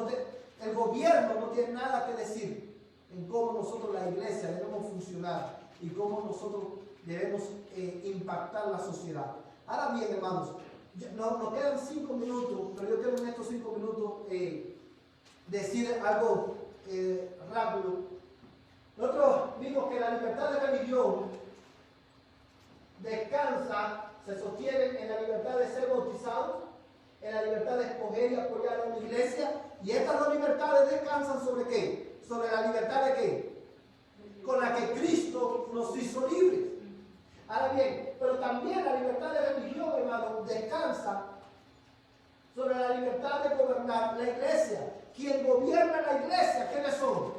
el gobierno no tiene nada que decir en cómo nosotros, la iglesia, debemos funcionar y cómo nosotros debemos impactar la sociedad. Ahora bien, hermanos, nos quedan 5 minutos, pero yo quiero en estos 5 minutos decir algo rápido. Nosotros vimos que la libertad de religión descansa, se sostiene en la libertad de ser bautizados, en la libertad de escoger y apoyar a una iglesia, y estas dos libertades descansan ¿sobre qué? Sobre la libertad de qué? Con la que Cristo nos hizo libres. Ahora bien, pero también la libertad de religión, hermano, descansa sobre la libertad de gobernar la iglesia. Quien gobierna la iglesia, ¿quiénes son?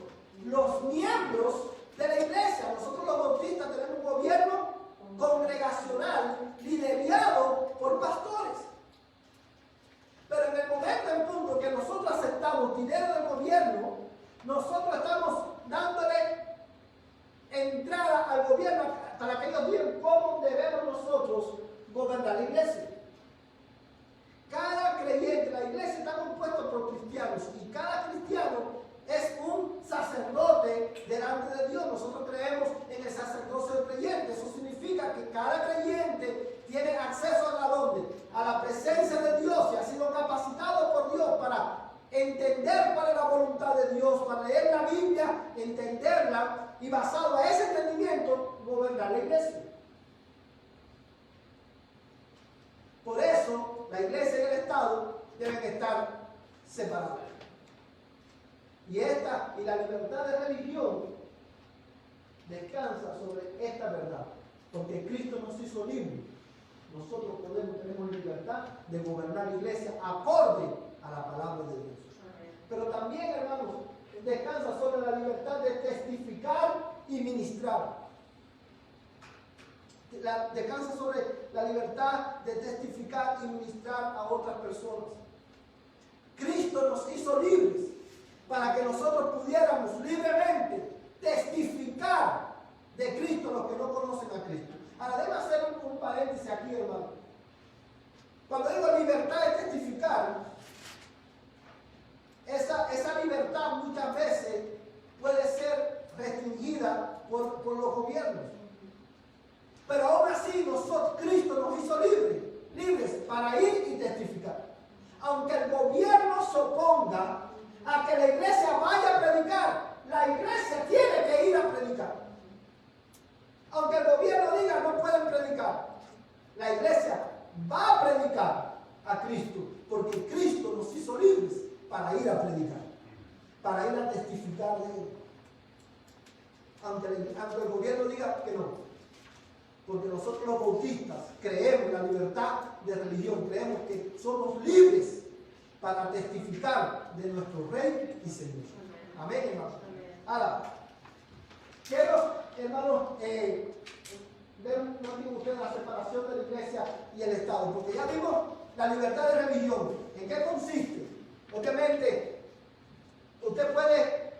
Los miembros de la iglesia. Nosotros los bautistas tenemos un gobierno congregacional liderado por pastores. Pero en el momento en punto que nosotros aceptamos dinero del gobierno, nosotros estamos dándole entrada al gobierno para que ellos digan cómo debemos nosotros gobernar la iglesia. Cada creyente, la iglesia está compuesta por cristianos y cada cristiano es un sacerdote delante de Dios. Nosotros creemos en el sacerdocio del creyente. Eso significa que cada creyente tiene acceso a la presencia de Dios y ha sido capacitado por Dios para entender cuál es la voluntad de Dios, para leer la Biblia, entenderla y basado a ese entendimiento gobernar la iglesia. Por eso la iglesia y el Estado deben estar separados. Y la libertad de religión descansa sobre esta verdad, porque Cristo nos hizo libres. Nosotros tenemos libertad de gobernar la iglesia acorde a la palabra de Dios. Pero también, hermanos, descansa sobre la libertad de testificar y ministrar. Descansa sobre la libertad de testificar y ministrar a otras personas. Cristo nos hizo libres para que nosotros pudiéramos libremente testificar de Cristo a los que no conocen a Cristo. Ahora, debo hacer un paréntesis aquí, hermano. Cuando digo libertad de testificar, esa libertad muchas veces puede ser restringida por los gobiernos. Pero aún así, Cristo nos hizo libres para ir y testificar. Aunque el gobierno se oponga a que la iglesia vaya a predicar, la iglesia tiene que ir a predicar. Aunque el gobierno diga no pueden predicar, la iglesia va a predicar a Cristo, porque Cristo nos hizo libres para ir a predicar, para ir a testificar de Él. Aunque el gobierno diga que no, porque nosotros los bautistas creemos en la libertad de religión, creemos que somos libres para testificar de nuestro Rey y Señor. Amén, hermanos. Ahora, quiero, hermanos, ver un motivo ustedes la separación de la iglesia y el Estado, porque ya vimos la libertad de religión. ¿En qué consiste? Obviamente, usted puede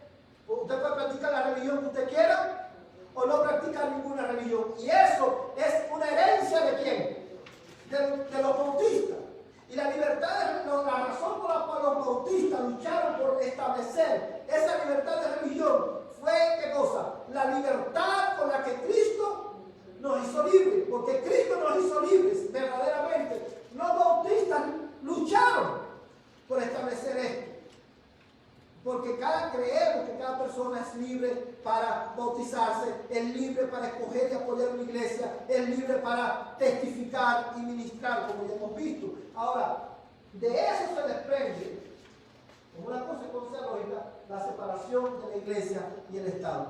practicar la religión que usted quiera o no practicar ninguna religión. Y eso es una herencia ¿de quién? De los bautistas. Y la libertad, la razón por la cual los bautistas lucharon por establecer esa libertad de religión fue, ¿qué cosa? La libertad con la que Cristo nos hizo libres. Porque Cristo nos hizo libres, verdaderamente. Los bautistas lucharon por establecer esto. Porque creemos que cada persona es libre para bautizarse, es libre para escoger y apoyar una iglesia, es libre para testificar y ministrar, como ya hemos visto. Ahora, de eso se desprende, como una consecuencia lógica, la separación de la iglesia y el Estado.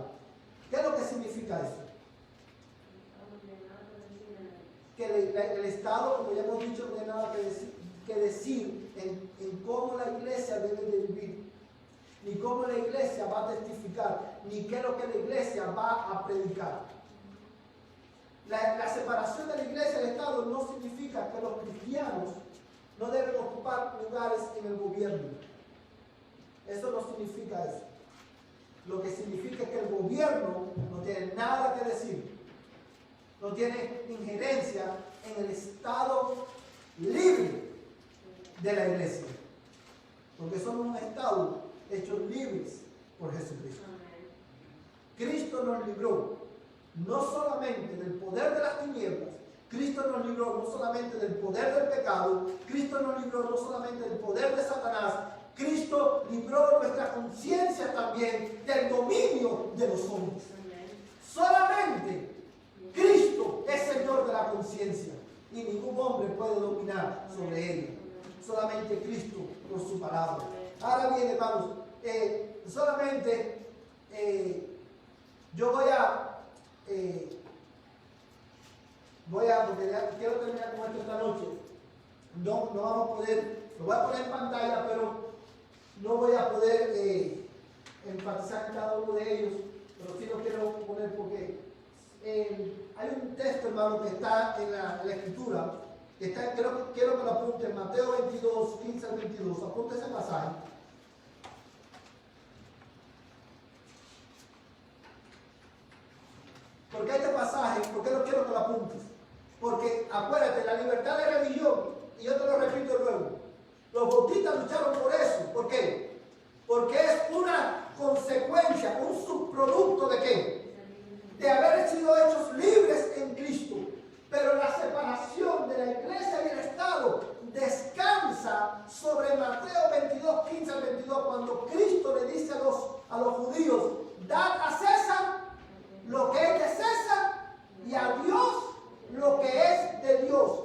¿Qué es lo que significa eso? Que el Estado, como ya hemos dicho, no tiene nada que decir en cómo la iglesia debe de vivir, ni cómo la iglesia va a testificar, ni qué es lo que la iglesia va a predicar. La separación de la iglesia y del Estado no significa que los cristianos no deben ocupar lugares en el gobierno. Eso no significa eso. Lo que significa es que el gobierno no tiene nada que decir, no tiene injerencia en el estado libre de la iglesia, porque somos un estado hechos libres por Jesucristo. Cristo nos libró no solamente del poder de las tinieblas, Cristo nos libró no solamente del poder del pecado, Cristo nos libró no solamente del poder de Satanás, Cristo libró nuestra conciencia también del dominio de los hombres. Solamente Cristo es Señor de la conciencia y ningún hombre puede dominar sobre ella. Solamente Cristo por su palabra. Ahora bien, hermanos, solamente yo porque ya quiero terminar con esto esta noche. No vamos a poder, lo voy a poner en pantalla, pero no voy a poder enfatizar en cada uno de ellos, pero sí lo quiero poner porque hay un texto, hermano, que está en la escritura, que está, quiero que lo apunte, en Mateo 22, 15 al 22, apunte ese pasaje. ¿Por qué este pasaje? ¿Por qué no quiero que lo apuntes? Porque acuérdate, la libertad de religión, y yo te lo repito luego, los bautistas lucharon por eso. ¿Por qué? Porque es una consecuencia, un subproducto de ¿qué? De haber sido hechos libres en Cristo. Pero la separación de la iglesia y el Estado descansa sobre Mateo 22, 15 al 22, cuando Cristo le dice a los judíos, dad a César lo que es de César y a Dios lo que es de Dios.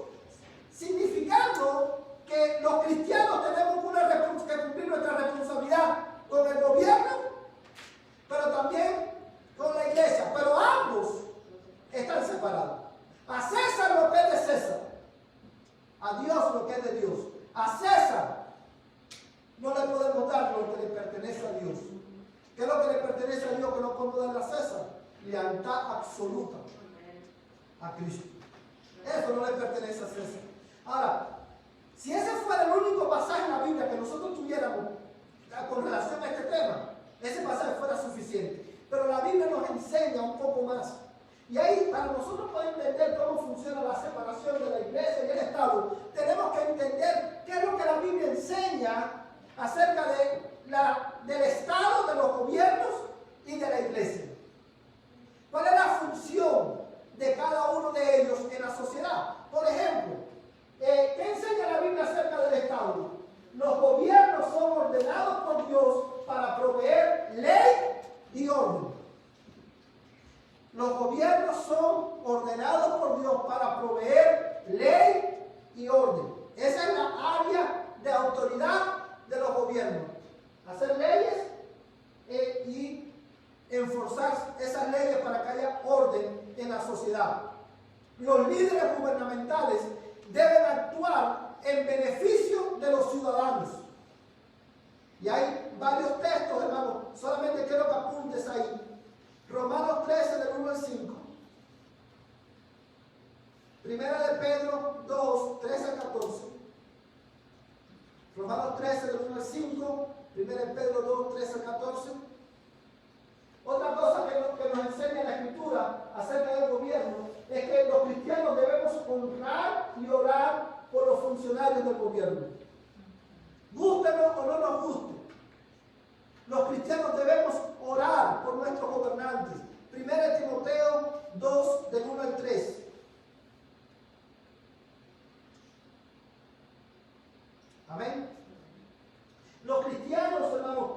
Significando que los cristianos tenemos que cumplir nuestra responsabilidad con el gobierno, pero también con la iglesia. Pero ambos están separados. A César lo que es de César, a Dios lo que es de Dios. A César no le podemos dar lo que le pertenece a Dios. ¿Qué es lo que le pertenece a Dios que no podemos darle a César? Lealtad absoluta a Cristo. Eso no le pertenece a César. Ahora, si ese fuera el único pasaje en la Biblia que nosotros tuviéramos con relación a este tema, ese pasaje fuera suficiente. Pero la Biblia nos enseña un poco más. Y ahí, para nosotros poder entender cómo funciona la separación de la iglesia y el Estado, tenemos que entender qué es lo que la Biblia enseña acerca del Estado, de los gobiernos y de la iglesia. ¿Cuál es la función de cada uno de ellos en la sociedad? Por ejemplo, ¿qué enseña la Biblia acerca del Estado? Los gobiernos son ordenados por Dios para proveer ley y orden. Los gobiernos son ordenados por Dios para proveer ley y orden. Esa es la área de autoridad de los gobiernos. Hacer leyes y enforzar esas leyes para que haya orden en la sociedad. Los líderes gubernamentales deben actuar en beneficio de los ciudadanos. Y hay varios textos, hermanos, solamente quiero que apuntes ahí. Romanos 13, del 1 al 5. Primera de Pedro 2, 13 al 14. Romanos 13, del 1 al 5. Primera de Pedro 2, 13 al 14. Otra cosa que nos enseña la Escritura acerca del gobierno es que los cristianos debemos honrar y orar por los funcionarios del gobierno. Gústenos o no nos guste, los cristianos debemos orar por nuestros gobernantes. 1 Timoteo 2, del 1 al 3. Amén. Los cristianos, hermanos,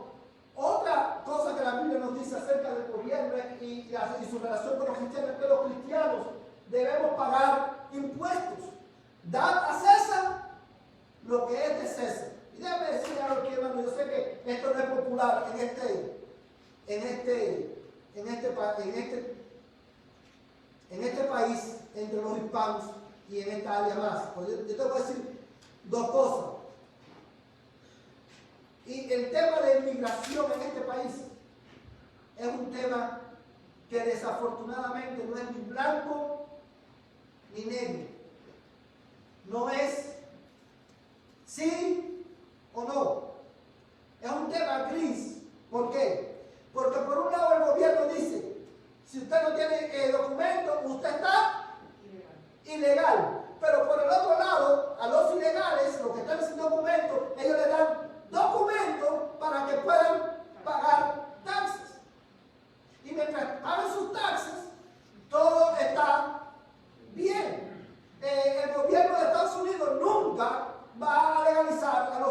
otra cosa que la Biblia nos dice acerca del gobierno y su relación con los cristianos es que los cristianos debemos pagar impuestos. Dad a César lo que es de César. Y déjame decir algo aquí, hermano, yo sé que esto no es popular en este país, entre los hispanos y en esta área más. Pues yo te voy a decir dos cosas. Y el tema de inmigración en este país es un tema que desafortunadamente no es ni blanco ni negro. No es sí o no. Es un tema gris. ¿Por qué? Porque por un lado el gobierno dice, si usted no tiene documento, usted está ilegal. Pero por el otro lado, a los ilegales, los que están sin documento, ellos le dan documentos para que puedan pagar taxes. Y mientras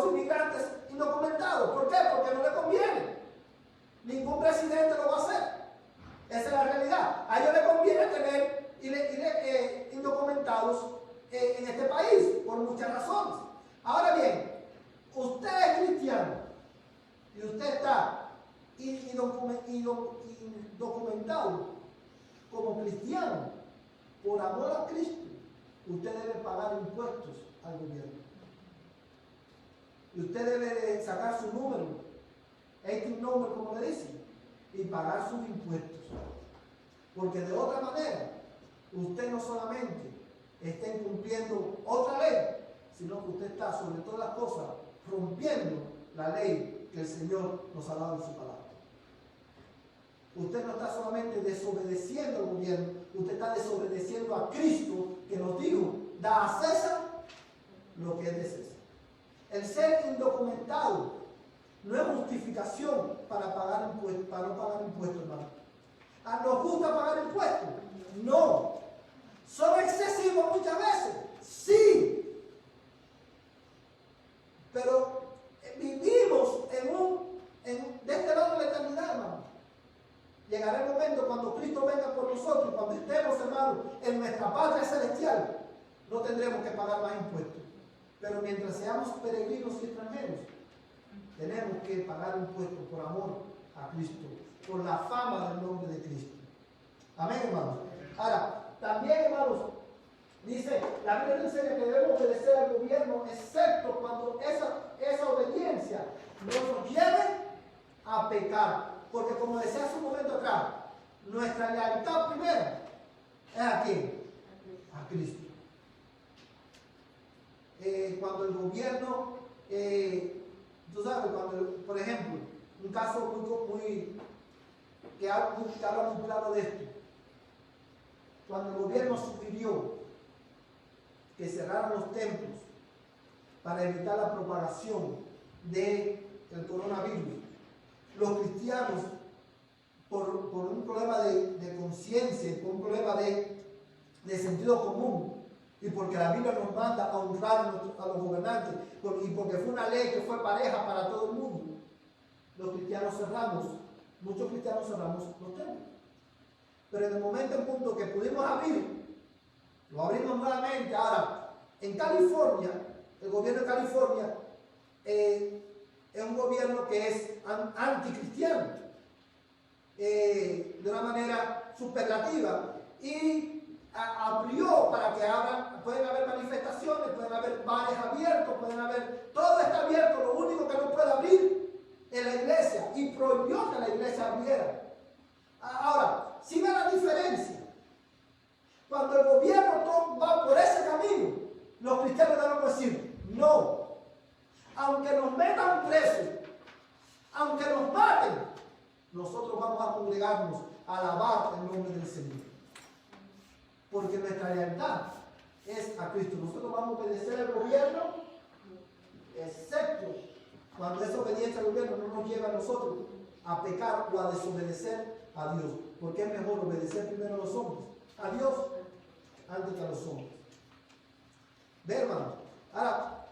los inmigrantes indocumentados. ¿Por qué? Porque no le conviene. Ningún presidente lo va a hacer. Esa es la realidad. A ellos les conviene tener indocumentados en este país, por muchas razones. Ahora bien, usted es cristiano y usted está indocumentado como cristiano por amor a Cristo. Usted debe pagar impuestos al gobierno. Y usted debe de sacar su número, number como le dicen, y pagar sus impuestos. Porque de otra manera, usted no solamente está incumpliendo otra ley, sino que usted está sobre todas las cosas rompiendo la ley que el Señor nos ha dado en su palabra. Usted no está solamente desobedeciendo al gobierno, usted está desobedeciendo a Cristo, que nos dijo: da a César lo que es de César. El ser indocumentado no es justificación para no pagar impuestos, hermano. ¿Nos gusta pagar impuestos? No. ¿Son excesivos muchas veces? Sí. Pero vivimos de este lado de la eternidad, hermano. Llegará el momento cuando Cristo venga por nosotros, cuando estemos, hermano, en nuestra patria celestial, no tendremos que pagar más impuestos. Pero mientras seamos peregrinos y extranjeros, tenemos que pagar impuestos por amor a Cristo, por la fama del nombre de Cristo. Amén, hermanos. Ahora, también, hermanos, dice, la Biblia nos enseña que debemos obedecer al gobierno, excepto cuando esa obediencia no nos lleve a pecar. Porque como decía hace un momento atrás, nuestra lealtad primera es ¿a quién? A Cristo. Cuando el gobierno, tú sabes, cuando, por ejemplo, un caso que habla muy claro de esto. Cuando el gobierno sugirió que cerraran los templos para evitar la propagación del coronavirus, los cristianos, por un problema de conciencia, por un problema de sentido común, y porque la Biblia nos manda a honrar a los gobernantes, y porque fue una ley que fue pareja para todo el mundo, muchos cristianos cerramos los templos. Pero en el momento en punto que pudimos abrir, lo abrimos nuevamente. Ahora, en California, el gobierno de California es un gobierno que es anticristiano, de una manera superlativa, y abrió para que pueden haber manifestaciones, pueden haber bares abiertos, todo está abierto. Lo único que no puede abrir es la iglesia, y prohibió que la iglesia abriera. Ahora, si ve la diferencia, cuando el gobierno va por ese camino, los cristianos deben decir: no, aunque nos metan presos, aunque nos maten, nosotros vamos a congregarnos a alabar el nombre del Señor. Porque nuestra lealtad es a Cristo. Nosotros vamos a obedecer al gobierno, excepto cuando esa obediencia al gobierno no nos lleva a nosotros a pecar o a desobedecer a Dios. Porque es mejor obedecer primero a los hombres, a Dios, antes que a los hombres. Ve, hermano. Ahora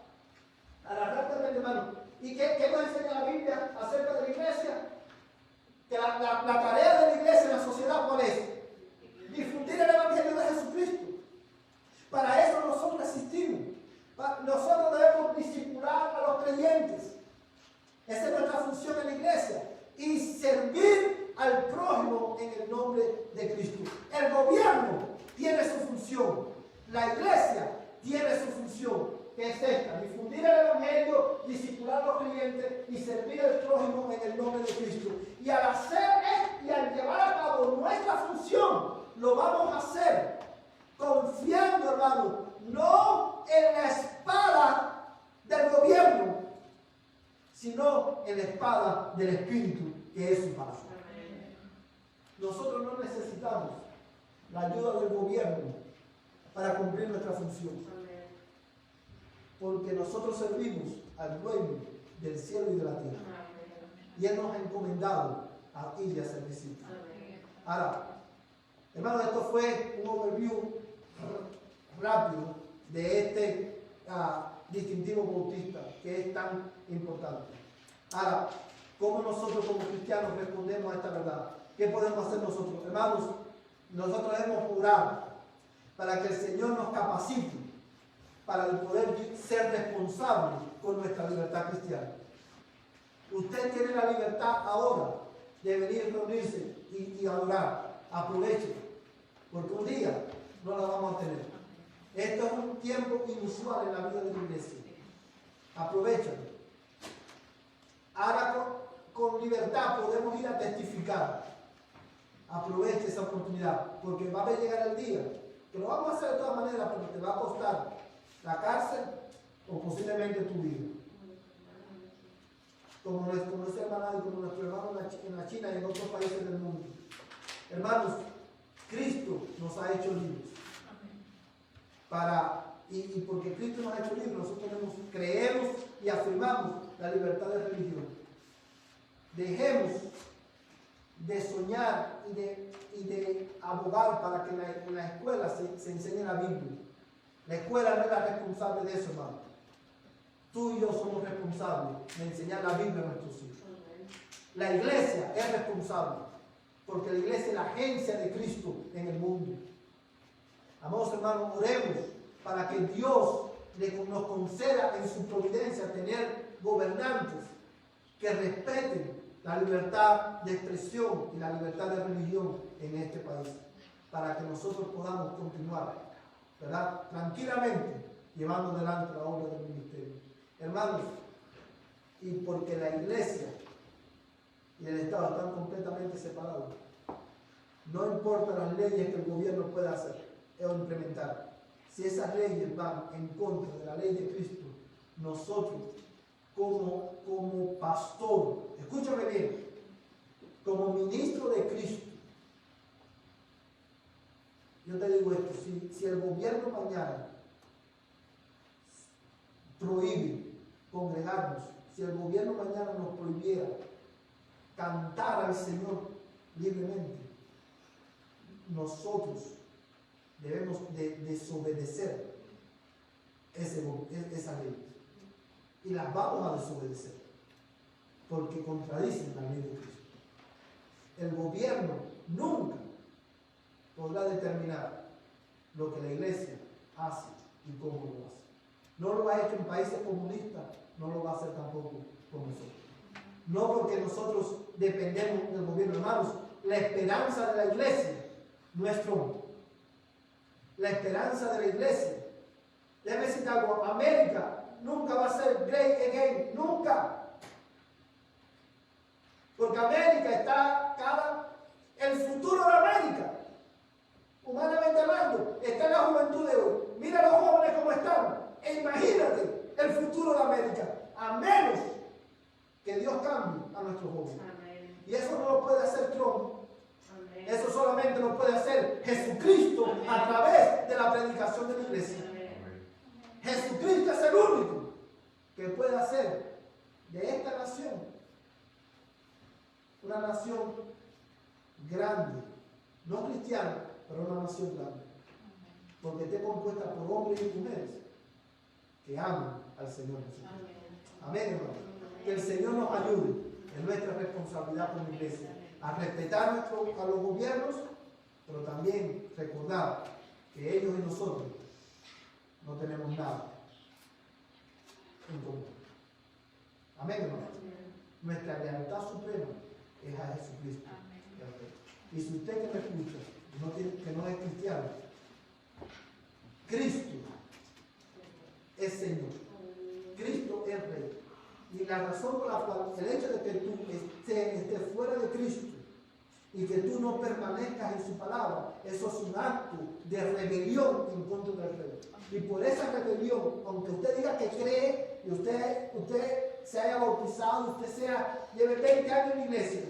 rápidamente, hermano. ¿Y qué nos enseña la Biblia acerca de la iglesia? Que la tarea de la iglesia en la sociedad, ¿cuál es? Difundir el Evangelio de Jesucristo. Para eso nosotros existimos. Nosotros debemos discipular a los creyentes. Esa es nuestra función en la iglesia. Y servir al prójimo en el nombre de Cristo. El gobierno tiene su función. La iglesia tiene su función, que es esta: difundir el Evangelio, discipular a los creyentes y servir al prójimo en el nombre de Cristo. Y al hacer esto y al llevar a cabo nuestra función, lo vamos a hacer confiando, hermano, no en la espada del gobierno, sino en la espada del Espíritu, que es su palabra. Nosotros no necesitamos la ayuda del gobierno para cumplir nuestra función, porque nosotros servimos al dueño del cielo y de la tierra, y Él nos ha encomendado a ir y a servir. Ahora, hermano, esto fue un overview rápido de este distintivo bautista, que es tan importante. Ahora, ¿cómo nosotros como cristianos respondemos a esta verdad? ¿Qué podemos hacer nosotros? Hermanos, nosotros hemos orado para que el Señor nos capacite para poder ser responsables con nuestra libertad cristiana. Usted tiene la libertad ahora de venir a reunirse y adorar. Aproveche, porque un día no la vamos a tener. Esto es un tiempo inusual en la vida de la iglesia. Aprovechalo. Ahora con libertad podemos ir a testificar. Aproveche esa oportunidad, porque va a llegar el día que lo vamos a hacer de todas maneras, pero te va a costar la cárcel o posiblemente tu vida. Como nuestro hermano y como nuestro hermano en la China y en otros países del mundo. Hermanos, Cristo nos ha hecho libres. Y porque Cristo nos ha hecho libres, nosotros creemos y afirmamos la libertad de religión. Dejemos de soñar y de abogar para que en la escuela se enseñe la Biblia. La escuela no es la responsable de eso, hermano. Tú y yo somos responsables de enseñar la Biblia a nuestros hijos. La iglesia es responsable, porque la iglesia es la agencia de Cristo en el mundo. Amados hermanos, oremos para que Dios nos conceda en su providencia tener gobernantes que respeten la libertad de expresión y la libertad de religión en este país, para que nosotros podamos continuar, ¿verdad?, tranquilamente llevando adelante la obra del ministerio. Hermanos, y porque la iglesia y el Estado están completamente separados, no importa las leyes que el gobierno pueda hacer o implementar, si esas leyes van en contra de la ley de Cristo, nosotros como pastor, escúchame bien, como ministro de Cristo, yo te digo esto, si el gobierno mañana prohíbe congregarnos, si el gobierno mañana nos prohibiera cantar al Señor libremente, nosotros debemos de desobedecer esa ley. Y las vamos a desobedecer, porque contradicen la ley de Cristo. El gobierno nunca podrá determinar lo que la iglesia hace y cómo lo hace. No lo ha hecho en países comunistas, no lo va a hacer tampoco con nosotros. No porque nosotros dependemos del gobierno, hermanos. La esperanza de la iglesia no es Trump. La esperanza de la iglesia, déjame decir algo, América nunca va a ser great again, nunca. Porque América está el futuro de América, humanamente hablando, está en la juventud de hoy. Mira a los jóvenes cómo están. E imagínate el futuro de América, a menos que Dios cambie a nuestros jóvenes. Amén. Y eso no lo puede hacer Trump. Amén. Eso solamente lo puede hacer Jesucristo a través de la predicación de la iglesia. Amén. Jesucristo es el único que puede hacer de esta nación una nación grande, no cristiana, pero una nación grande, porque esté compuesta por hombres y mujeres que aman al Señor Jesús. Amén, hermano. Que el Señor nos ayude en nuestra responsabilidad como iglesia a respetar a los gobiernos, pero también recordar que ellos y nosotros no tenemos nada en común. Amén, hermano. Nuestra lealtad suprema es a Jesucristo. Y si usted que me escucha, que no es cristiano, Cristo es Señor. Cristo es Rey. Y la razón por la cual, el hecho de que tú estés fuera de Cristo y que tú no permanezcas en su palabra, eso es un acto de rebelión en contra del Rey. Y por esa rebelión, aunque usted diga que cree y usted se haya bautizado, lleve 20 años en la iglesia,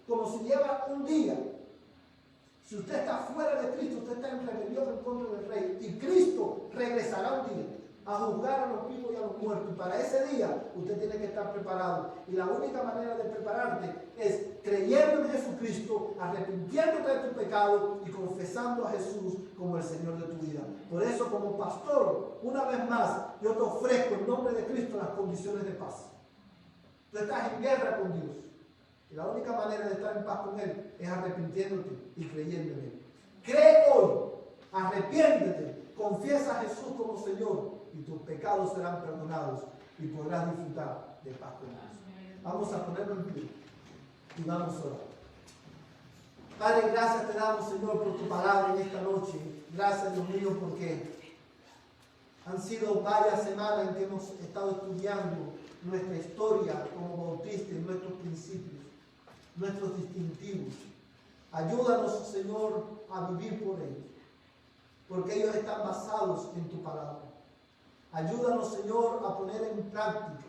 como si lleva un día, si usted está fuera de Cristo, usted está en rebelión en contra del Rey. Y Cristo regresará un día a juzgar a los vivos y a los muertos. Y para ese día usted tiene que estar preparado. Y la única manera de prepararte es creyendo en Jesucristo, arrepintiéndote de tu pecado y confesando a Jesús como el Señor de tu vida. Por eso, como pastor, una vez más, yo te ofrezco en nombre de Cristo las condiciones de paz. Tú estás en guerra con Dios. Y la única manera de estar en paz con Él es arrepintiéndote y creyendo en Él. Cree hoy, arrepiéntete, confiesa a Jesús como Señor y tus pecados serán perdonados y podrás disfrutar de paz con Dios. Vamos a ponernos en pie y vamos a orar. Padre, gracias te damos, Señor, por tu palabra en esta noche. Gracias, Dios mío, porque han sido varias semanas en que hemos estado estudiando nuestra historia como bautistas, nuestros principios, nuestros distintivos. Ayúdanos, Señor, a vivir por ellos, porque ellos están basados en tu palabra. Ayúdanos, Señor, a poner en práctica,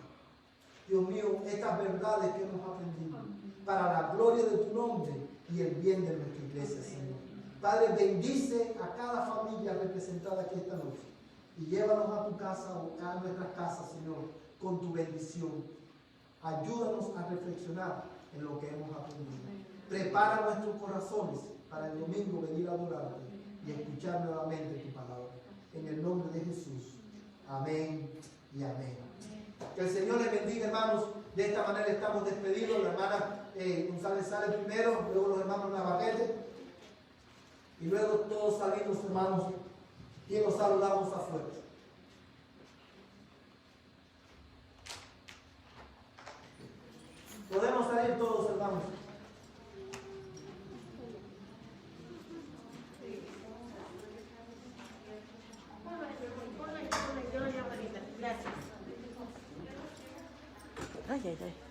Dios mío, estas verdades que hemos aprendido, para la gloria de tu nombre y el bien de nuestra iglesia, Señor. Padre, bendice a cada familia representada aquí esta noche y llévanos a tu casa, a nuestras casas, Señor, con tu bendición. Ayúdanos a reflexionar en lo que hemos aprendido. Prepara nuestros corazones para el domingo venir a adorarte y escuchar nuevamente tu palabra. En el nombre de Jesús. Amén y amén. Que el Señor les bendiga, hermanos. De esta manera estamos despedidos. La hermana González sale primero, luego los hermanos Navarrete y luego todos salimos, hermanos, y nos saludamos afuera. Podemos salir todos, hermanos. Gracias. Ay, ay, ay.